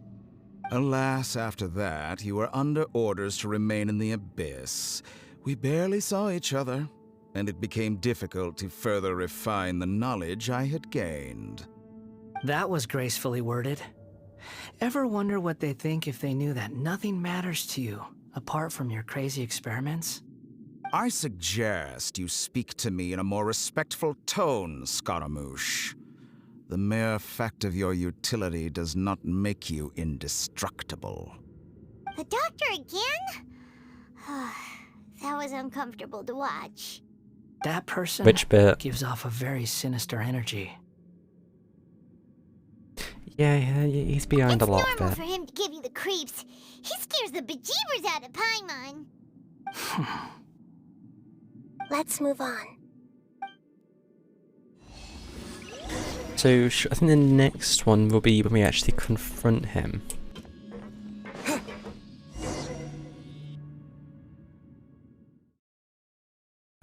Alas, after that, you were under orders to remain in the abyss. We barely saw each other, and it became difficult to further refine the knowledge I had gained. That was gracefully worded. Ever wonder what they think if they knew that nothing matters to you, apart from your crazy experiments? I suggest you speak to me in a more respectful tone, Scaramouche. The mere fact of your utility does not make you indestructible. The doctor again? That was uncomfortable to watch. That person Which bit? gives off a very sinister energy. Yeah, he's behind a lot of Normal it. for him to give you the creeps. He scares the bejeebers out of Paimon. Let's move on. So I think the next one will be when we actually confront him.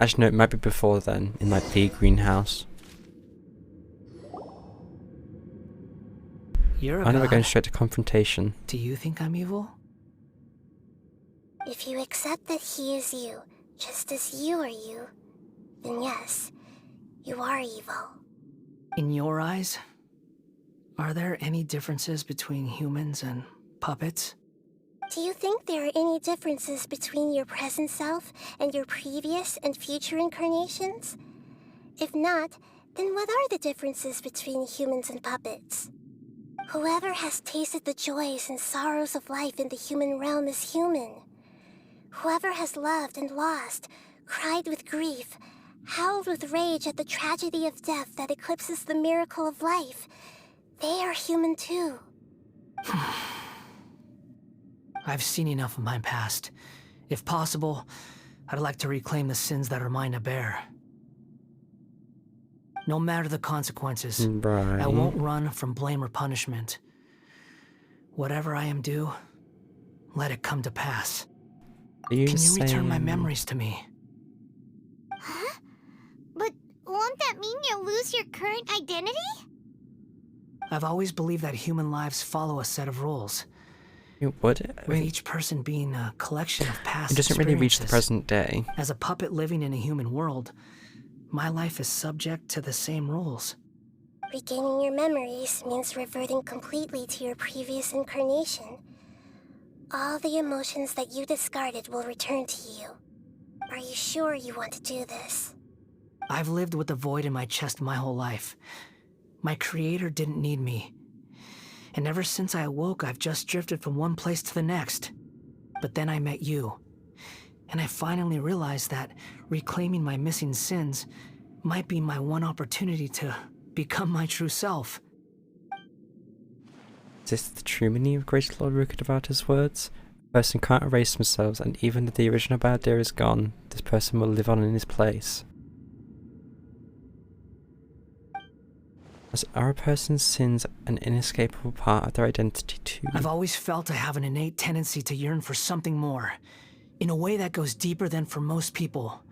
Actually, no, it might be before then, in like the greenhouse. You're a I know we're god. going straight to confrontation. Do you think I'm evil? If you accept that he is you, just as you are you, then yes, you are evil. In your eyes, are there any differences between humans and puppets? Do you think there are any differences between your present self and your previous and future incarnations? If not, then what are the differences between humans and puppets? Whoever has tasted the joys and sorrows of life in the human realm is human. Whoever has loved and lost, cried with grief, howled with rage at the tragedy of death that eclipses the miracle of life, they are human too. I've seen enough of my past. If possible, I'd like to reclaim the sins that are mine to bear. No matter the consequences, Right. I won't run from blame or punishment. Whatever I am due, let it come to pass. Are you Can you return my saying- memories to me? Huh? But won't that mean you'll lose your current identity? I've always believed that human lives follow a set of rules. What? With each person being a collection of past It doesn't really reach the experiences. present day. As a puppet living in a human world, my life is subject to the same rules. Regaining your memories means reverting completely to your previous incarnation. All the emotions that you discarded will return to you. Are you sure you want to do this? I've lived with the void in my chest my whole life. My creator didn't need me. And ever since I awoke, I've just drifted from one place to the next. But then I met you. And I finally realized that reclaiming my missing sins might be my one opportunity to become my true self. Is this the true meaning of Great Lord Rukkhadevata's words? A person can't erase themselves, and even if the original bad idea is gone, this person will live on in his place. As are a person's sins an inescapable part of their identity too? I've always felt I have an innate tendency to yearn for something more, in a way that goes deeper than for most people.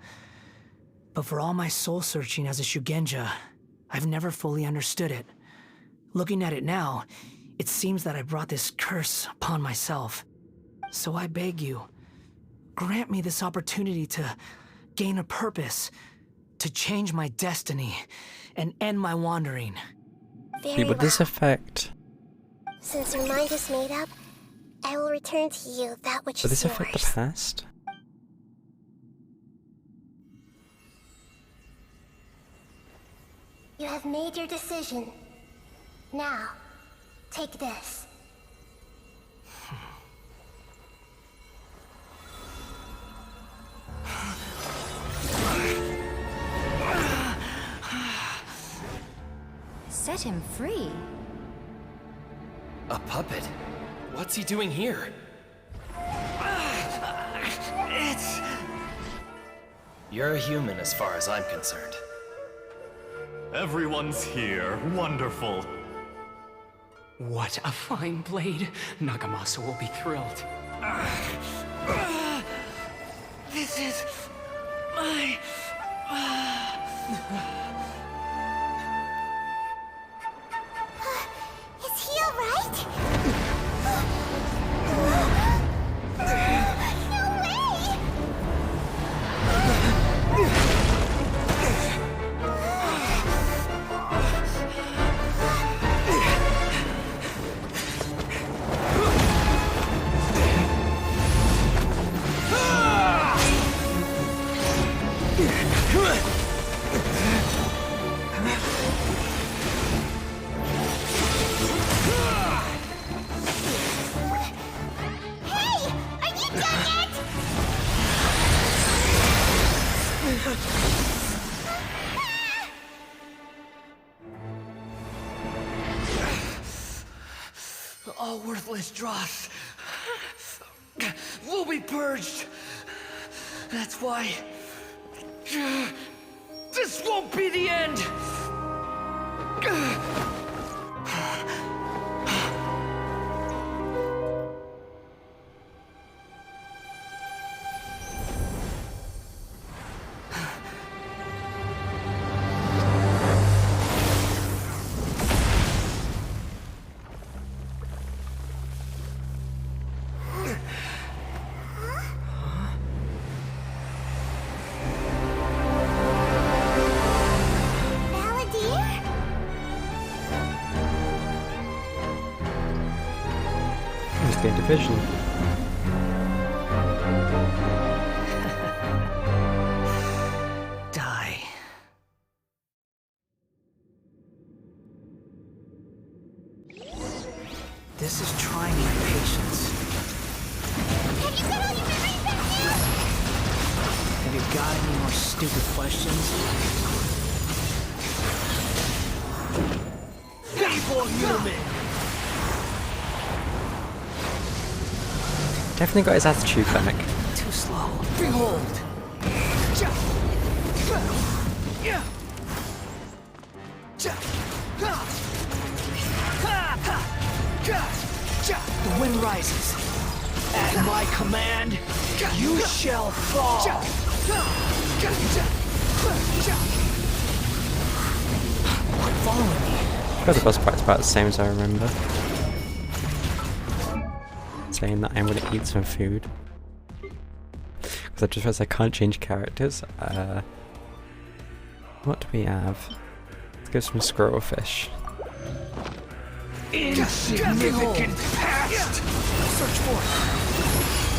But for all my soul searching as a Shugenja, I've never fully understood it. Looking at it now, it seems that I brought this curse upon myself. So I beg you, grant me this opportunity to gain a purpose, to change my destiny, and end my wandering. Very What does this affect? Since your mind is made up, I will return to you that which Does is this affect the yours. past? You have made your decision. Now, take this. Set him free. A puppet? What's he doing here? You're a human as far as I'm concerned. Everyone's here. Wonderful. What a fine blade. Nagamasa will be thrilled. This is my... Is he alright? No way! Hey! Are you done yet? All worthless dross will be purged. That's why this won't be the end. It's the division. Die. This is trying my patience. Have you got all your memories back now? Have you got any more stupid questions? Evil human! Definitely got his attitude back. Too slow. Behold! The wind rises. At my command, you shall fall. Quit following me. Because the boss fight's about the same as I remember. Saying that I'm gonna eat some food. Because I just realized I can't change characters. What do we have? Let's go some squirrel fish. Insignificant past! Search for it.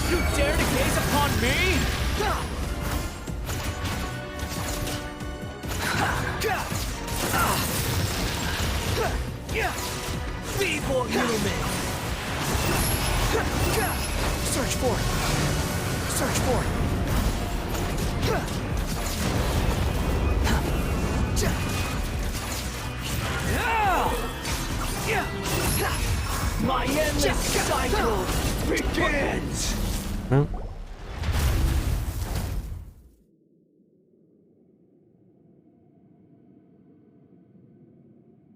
You dare to gaze upon me? Feeble human! Search for it. Search for it. My endless cycle begins! No.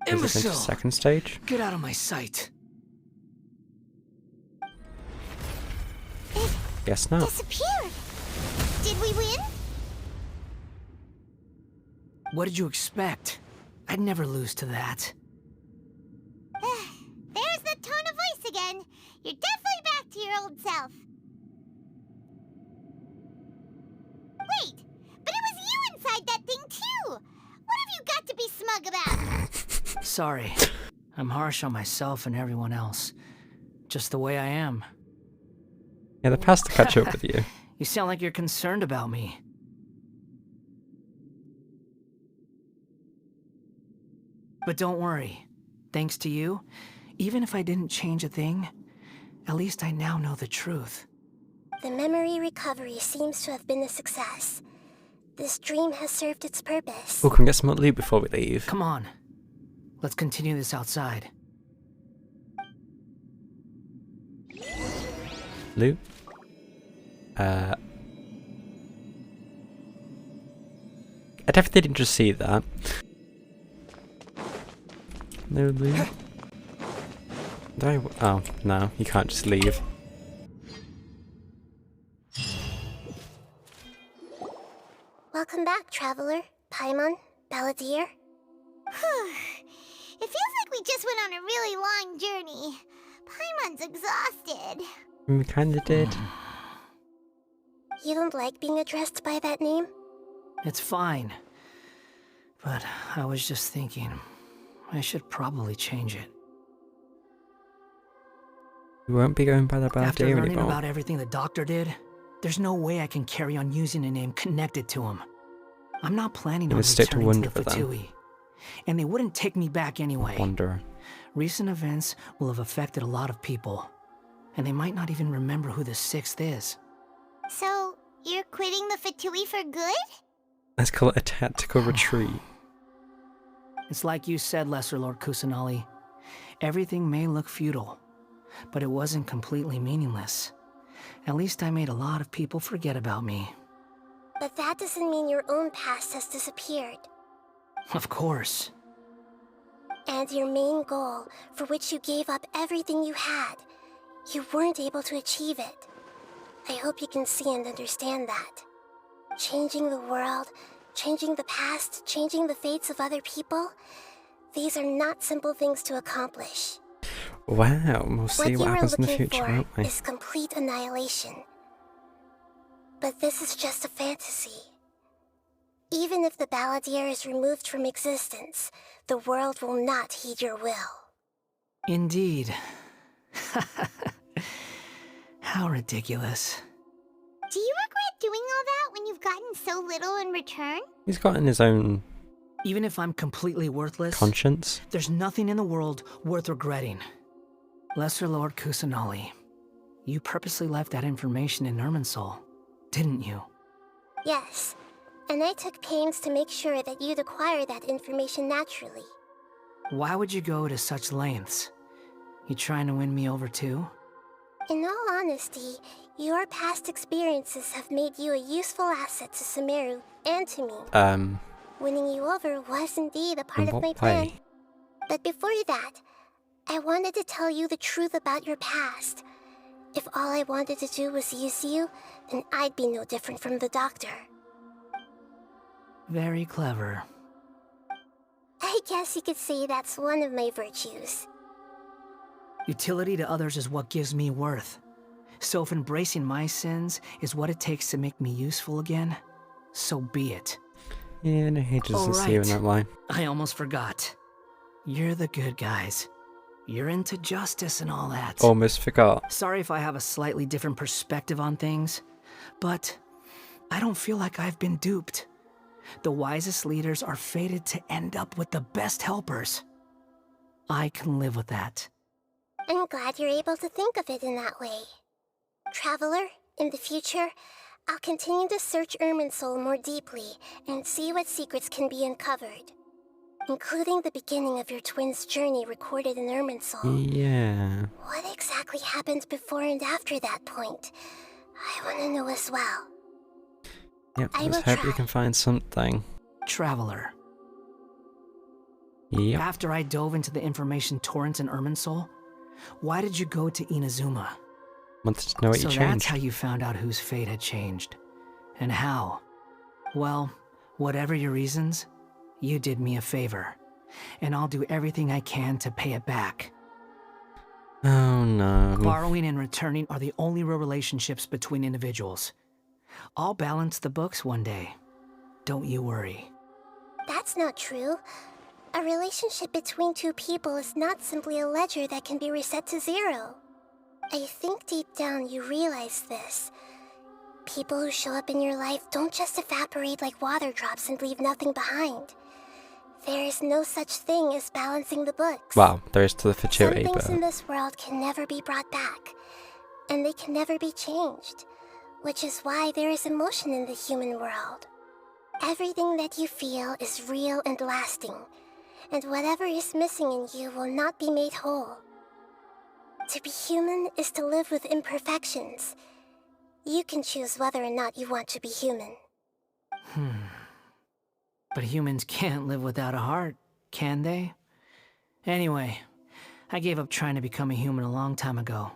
Is this into Imbecile! second stage? Get out of my sight. Guess not. Disappeared. Did we win? What did you expect? I'd never lose to that. There's the tone of voice again. You're definitely back to your old self. Wait, but it was you inside that thing too. What have you got to be smug about? Sorry. I'm harsh on myself and everyone else. just the way I am. Yeah, the past to catch up with you. You sound like you're concerned about me. But don't worry. Thanks to you, even if I didn't change a thing, at least I now know the truth. The memory recovery seems to have been a success. This dream has served its purpose. Oh, can we get some loot before we leave? Come on. Let's continue this outside. Loot? I definitely didn't just see that. No loot. Oh, no, you can't just leave. Welcome back, Traveler, Paimon, Balladeer. It feels like we just went on a really long journey. Paimon's exhausted. We kinda did. You don't like being addressed by that name? It's fine. But I was just thinking, I should probably change it. You won't be going by the After Balladeer learning anymore. about everything the doctor did, there's no way I can carry on using a name connected to him. I'm not planning You on would stick to returning to the Wanderer then. Fatui. And they wouldn't take me back anyway. Wanderer. Recent events will have affected a lot of people. And they might not even remember who the sixth is. So, you're quitting the Fatui for good? Let's call it a tactical retreat. It's like you said, Lesser Lord Kusanali. Everything may look futile, but it wasn't completely meaningless. At least I made a lot of people forget about me. But that doesn't mean your own past has disappeared. Of course. And your main goal, for which you gave up everything you had, you weren't able to achieve it. I hope you can see and understand that. Changing the world, changing the past, changing the fates of other people, these are not simple things to accomplish. Wow, we'll see what happens in the future, won't we? Is complete annihilation. But this is just a fantasy. Even if the Balladeer is removed from existence, the world will not heed your will. Indeed. How ridiculous. Do you regret doing all that when you've gotten so little in return? He's gotten his own Even if I'm completely worthless, conscience. there's nothing in the world worth regretting. Lesser Lord Kusanali, you purposely left that information in Irminsul, didn't you? Yes, and I took pains to make sure that you'd acquire that information naturally. Why would you go to such lengths? You trying to win me over too? In all honesty, your past experiences have made you a useful asset to Sumeru and to me. Winning you over was indeed a part In of my what plan. way? But before that, I wanted to tell you the truth about your past. If all I wanted to do was use you, then I'd be no different from the doctor. Very clever. I guess you could say that's one of my virtues. Utility to others is what gives me worth. So if embracing my sins is what it takes to make me useful again, so be it. Yeah, no, he doesn't see you in that line. I almost forgot. You're the good guys. You're into justice and all that. Almost forgot. Sorry if I have a slightly different perspective on things, but I don't feel like I've been duped. The wisest leaders are fated to end up with the best helpers. I can live with that. I'm glad you're able to think of it in that way. Traveler, in the future, I'll continue to search Irminsul more deeply and see what secrets can be uncovered, including the beginning of your twins' journey recorded in Irminsul. Yeah. What exactly happened before and after that point? I want to know as well. Yep, I let's will hope try. you can find something. Traveler. Yep. After I dove into the information torrents in Irminsul, why did you go to Inazuma? Wanted to know what So you that's changed. how you found out whose fate had changed. And how? Well, whatever your reasons, you did me a favor. And I'll do everything I can to pay it back. Oh no. Borrowing and returning are the only real relationships between individuals. I'll balance the books one day. Don't you worry. That's not true. A relationship between two people is not simply a ledger that can be reset to zero. I think deep down you realize this. People who show up in your life don't just evaporate like water drops and leave nothing behind. There is no such thing as balancing the books. Well, there is to the Some fatuity, things but in this world can never be brought back, and they can never be changed, which is why there is emotion in the human world. Everything that you feel is real and lasting, and whatever is missing in you will not be made whole. To be human is to live with imperfections. You can choose whether or not you want to be human. But humans can't live without a heart, can they? Anyway, I gave up trying to become a human a long time ago.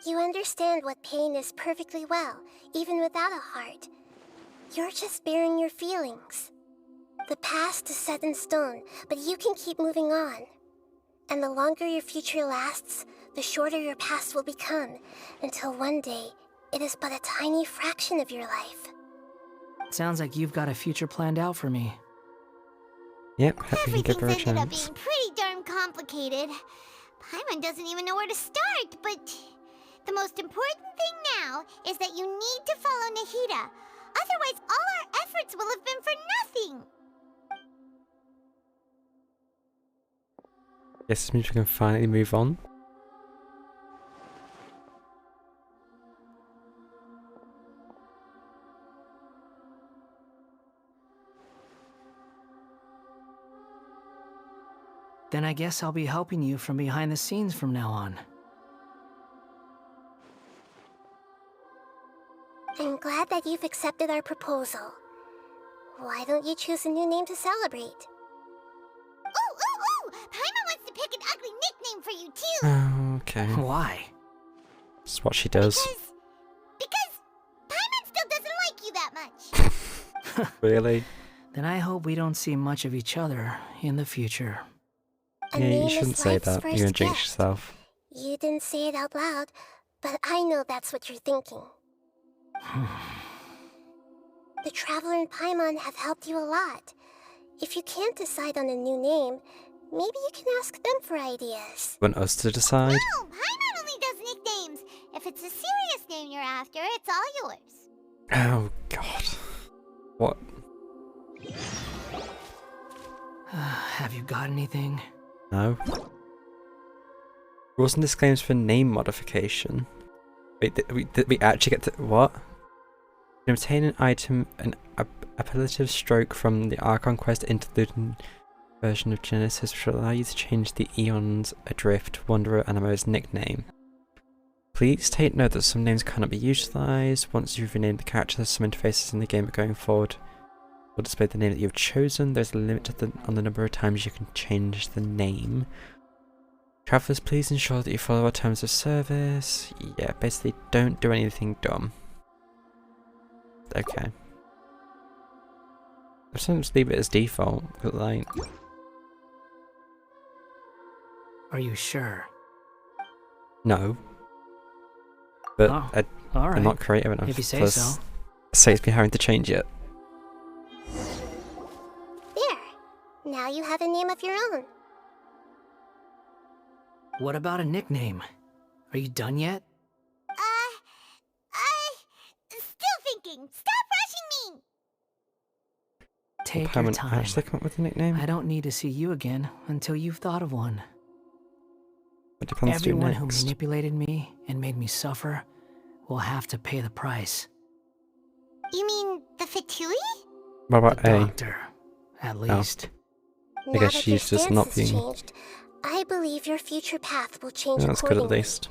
You understand what pain is perfectly well, even without a heart. You're just bearing your feelings. The past is set in stone, but you can keep moving on. And the longer your future lasts, the shorter your past will become, until one day, it is but a tiny fraction of your life. Sounds like you've got a future planned out for me. Yep, hope you can give her a Everything's ended up chance. being pretty darn complicated. Paimon doesn't even know where to start, but the most important thing now is that you need to follow Nahida. Otherwise, all our efforts will have been for nothing. Yes, this means we can finally move on. Then I guess I'll be helping you from behind the scenes from now on. I'm glad that you've accepted our proposal. Why don't you choose a new name to celebrate? Ooh! Paimon wants to pick an ugly nickname for you, too! Okay. Why? That's what she does. Because Paimon still doesn't like you that much. Really? Then I hope we don't see much of each other in the future. Yeah, you shouldn't say that. You're gonna jinx yourself. You didn't say it out loud, but I know that's what you're thinking. The Traveler and Paimon have helped you a lot. If you can't decide on a new name, maybe you can ask them for ideas. Want us to decide? No, Paimon only does nicknames. If it's a serious name you're after, it's all yours. Oh god. What? Have you got anything? No. Rules and disclaimers for name modification. Wait, did we actually get to what? You can obtain an item, an appellative stroke from the Archon Quest interlude version of Genesis, which will allow you to change the Eons Adrift Wanderer Animo's nickname. Please take note that some names cannot be utilized. Once you've renamed the character, some interfaces in the game going forward will display the name that you've chosen. There's a limit to on the number of times you can change the name. Travelers, please ensure that you follow our terms of service. Yeah, basically don't do anything dumb. Okay. I'll just leave it as default, but like... Are you sure? No. But Oh, I'm alright. not creative enough. If you say plus so. Saves me having to change it. There. Now you have a name of your own. What about a nickname? Are you done yet? Still thinking. Stop rushing me! Take Will your Paimon time. actually come up with a nickname? I don't need to see you again until you've thought of one. What do you plan to do Everyone who next? manipulated me and made me suffer will have to pay the price. You mean the Fatui? What about A? Doctor, at least. I Now guess that your she's just stance not has being... changed, I believe your future path will change That's good at accordingly. least.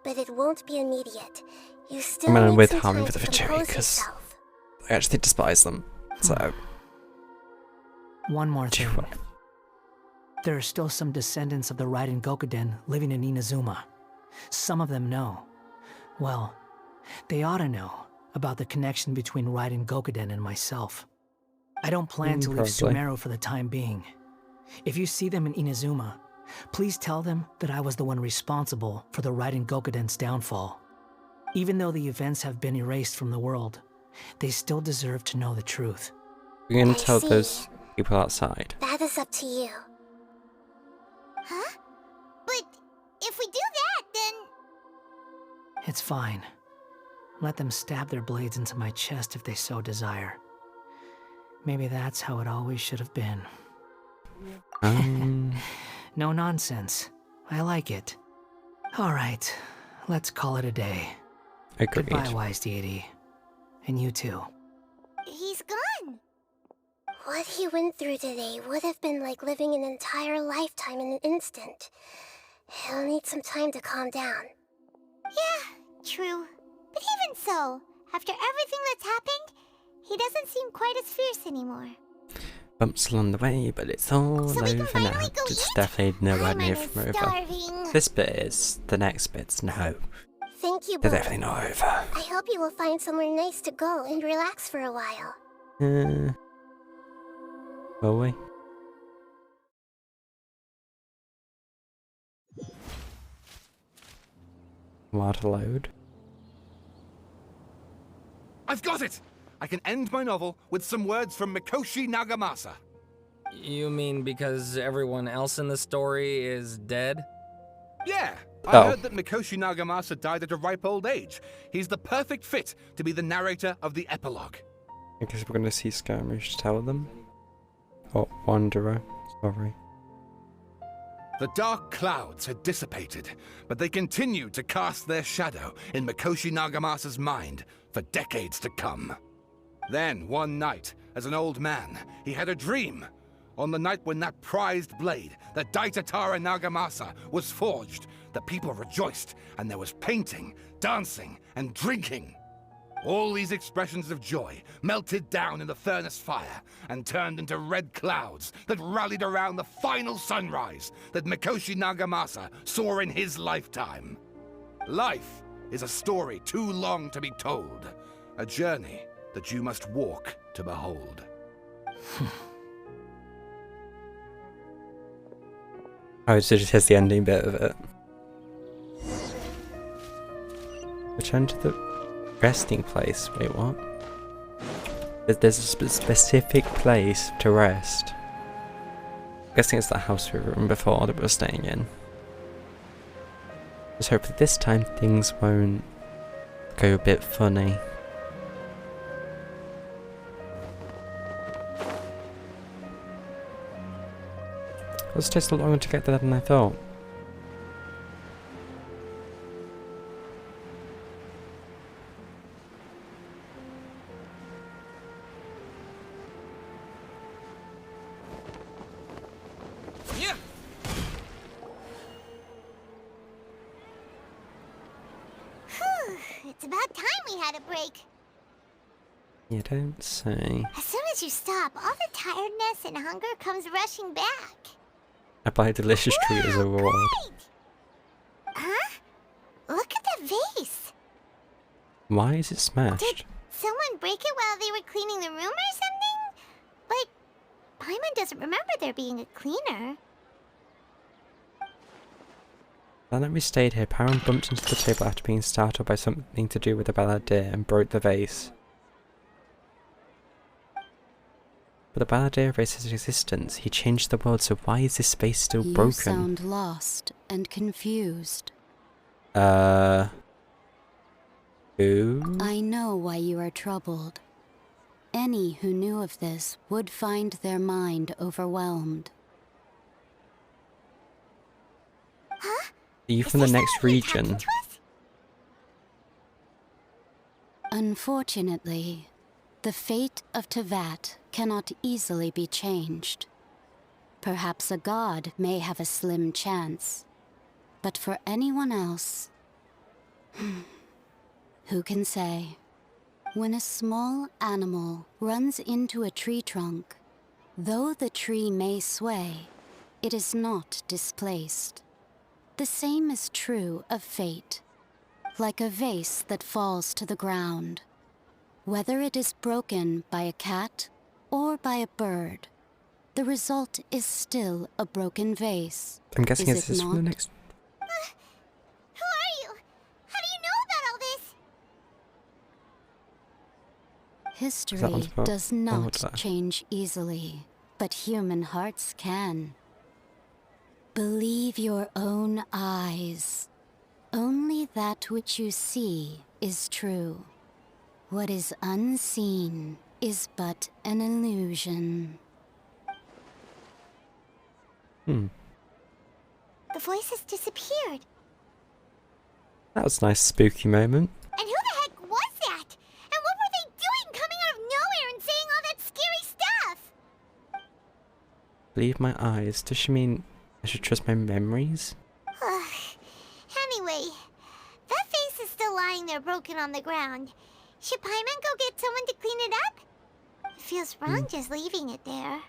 But it won't be immediate. You still I mean, I'm need with some Harmony time for the to Fatui, compose because yourself. I actually despise them. So... One more thing. There are still some descendants of the Raiden Gokuden living in Inazuma. Some of them know. Well, they ought to know about the connection between Raiden Gokuden and myself. I don't plan to leave Probably. Sumeru for the time being. If you see them in Inazuma, please tell them that I was the one responsible for the Raiden Gokuden's downfall. Even though the events have been erased from the world, they still deserve to know the truth. We're going I to tell see. those people outside. That is up to you. Huh? But if we do that, then... It's fine. Let them stab their blades into my chest if they so desire. Maybe that's how it always should have been. No nonsense. I like it. Alright, let's call it a day. Agreed. Goodbye, wise deity. And you too. He's gone. What he went through today would have been like living an entire lifetime in an instant. He'll need some time to calm down. Yeah, true. But even so, after everything that's happened, he doesn't seem quite as fierce anymore. Bumps along the way, but it's all over now. It's definitely nowhere near from over. This bit is. The next bit's no. Thank you, They're both. definitely not over. I hope you will find somewhere nice to go and relax for a while. Will we? Water load. I've got it! I can end my novel with some words from Mikoshi Nagamasa. You mean because everyone else in the story is dead? Yeah! I heard that Mikoshi Nagamasa died at a ripe old age. He's the perfect fit to be the narrator of the epilogue. I guess we're gonna see Skirmish tell them. Oh, Wanderer. Sorry. The dark clouds had dissipated, but they continued to cast their shadow in Mikoshi Nagamasa's mind for decades to come. Then, one night, as an old man, he had a dream. On the night when that prized blade, the Daitatara Nagamasa, was forged, the people rejoiced, and there was painting, dancing, and drinking. All these expressions of joy melted down in the furnace fire and turned into red clouds that rallied around the final sunrise that Mikoshi Nagamasa saw in his lifetime. Life is a story too long to be told, a journey that you must walk to behold. Oh, so just has the ending bit of it. Return to the resting place. Wait, what? There's a specific place to rest. I'm guessing it's that house we were in before that we were staying in. Just hope that this time things won't go a bit funny. This takes a lot longer to get there than I thought. It's about time we had a break. You don't say. As soon as you stop, all the tiredness and hunger comes rushing back. I buy a delicious treat as a reward. Huh? Look at the vase. Why is it smashed? Did someone break it while they were cleaning the room or something? But Paimon doesn't remember there being a cleaner. Now that we stayed here, Paimon bumped into the table after being startled by something to do with the balladeer and broke the vase. But the balladeer erased his existence. He changed the world, so why is this vase still broken? You sound lost and confused. Who? I know why you are troubled. Any who knew of this would find their mind overwhelmed. Huh? Are you from the next region? Unfortunately, the fate of Tevat cannot easily be changed. Perhaps a god may have a slim chance, but for anyone else, who can say? When a small animal runs into a tree trunk, though the tree may sway, it is not displaced. The same is true of fate, like a vase that falls to the ground. Whether it is broken by a cat or by a bird, the result is still a broken vase. I'm guessing is it's this from the next. Who are you? How do you know about all this? History does not change easily, but human hearts can. Believe your own eyes. Only that which you see is true. What is unseen is but an illusion. Hmm. The voice has disappeared. That was a nice spooky moment. And who the heck was that? And what were they doing coming out of nowhere and saying all that scary stuff? Believe my eyes. Does she mean I should trust my memories? Anyway, that face is still lying there broken on the ground. Should Paimon go get someone to clean it up? It feels wrong just leaving it there.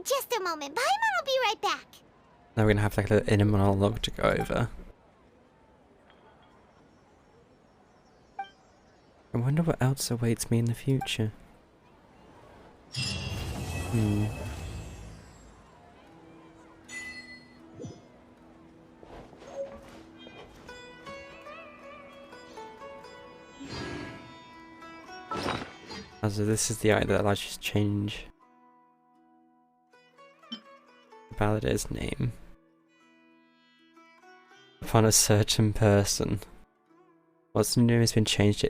Just a moment. Paimon will be right back. Now we're gonna have like a little inner monologue to go over. I wonder what else awaits me in the future. So this is the eye that allows you to change the Balladeur's name upon a certain person. Once the name has been changed,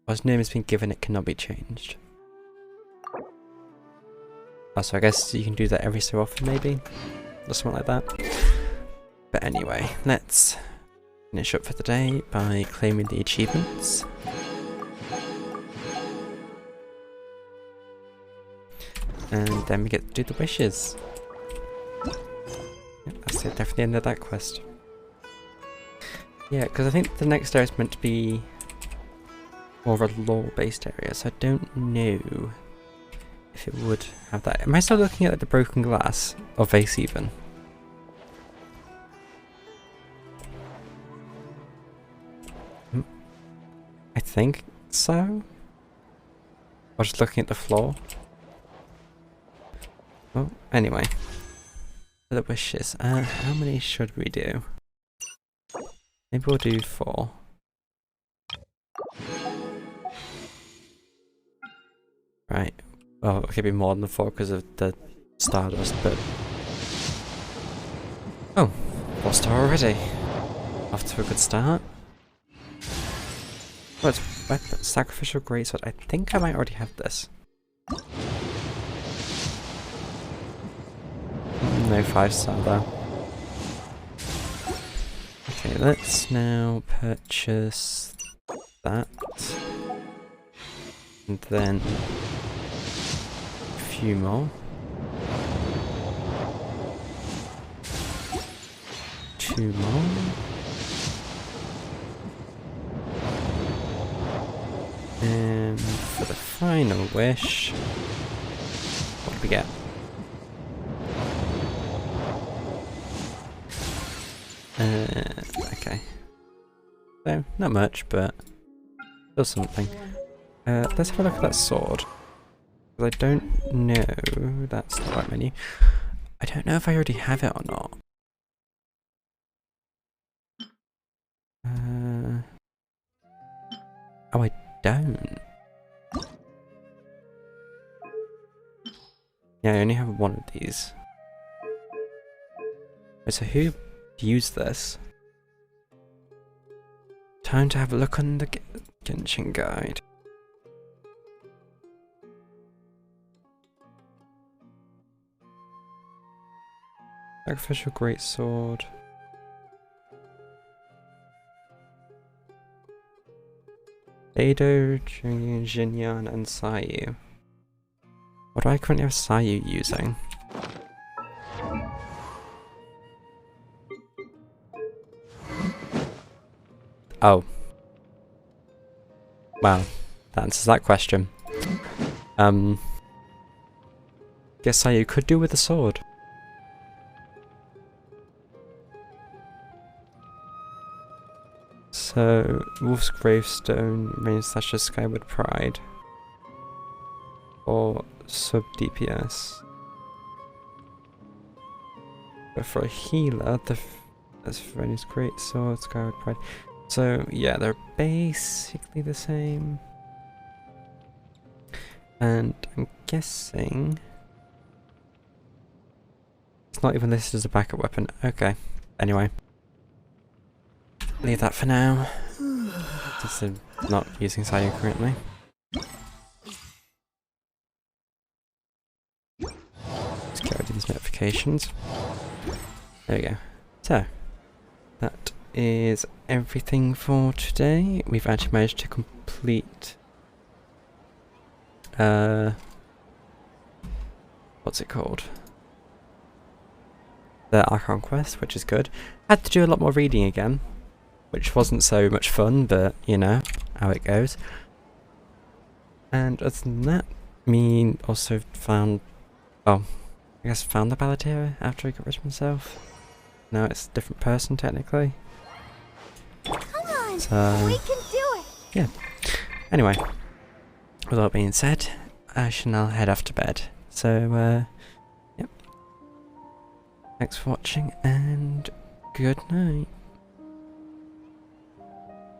once the name has been given, it cannot be changed. Oh, so I guess you can do that every so often, maybe, or something like that. But anyway, let's finish up for the day by claiming the achievements. And then we get to do the wishes. Yep, that's it, definitely the end of that quest. Yeah, because I think the next area is meant to be more of a lore-based area, so I don't know if it would have that. Am I still looking at like, the broken glass? Or vase even? I think so? Or just looking at the floor? Well, anyway. The wishes. How many should we do? Maybe we'll do 4. Right. Well, it could be more than 4 because of the stardust, but... Oh! 4-star already! Off to a good start. Oh, it's weapon, sacrificial greatsword. I think I might already have this. No 5-star though. Okay, let's now purchase that. And then a few more. 2 more. And for the final wish, what do we get? Okay. So, not much, but still something. Let's have a look at that sword. I don't know, that's the right menu. I don't know if I already have it or not. Oh, I don't. Yeah, I only have one of these. Wait, so who used this? Time to have a look on the Genshin guide. Sacrificial greatsword. Ado, Jinyan, and Sayu. What do I currently have Sayu using? Oh. Well, that answers that question. Guess Sayu could do with a sword. So, Wolf's Gravestone, Rain Slasher, Skyward Pride. Or sub DPS. But for a healer, that's Rain's Greatsword, Skyward Pride. So, yeah, they're basically the same. And I'm guessing it's not even listed as a backup weapon. Okay. Anyway. leave that for now. Just not using Sayu currently. Let's get rid of these notifications. There we go. So, that is everything for today. We've actually managed to complete what's it called? The Archon quest, which is good. Had to do a lot more reading again, which wasn't so much fun, but you know how it goes. And other than that, me also found, oh, I guess found the Balladeer after I got rid of myself. No, it's a different person technically. Come on, so, we can do it. Yeah. Anyway, with all that being said, I shall now head off to bed. So, yep. Thanks for watching and good night.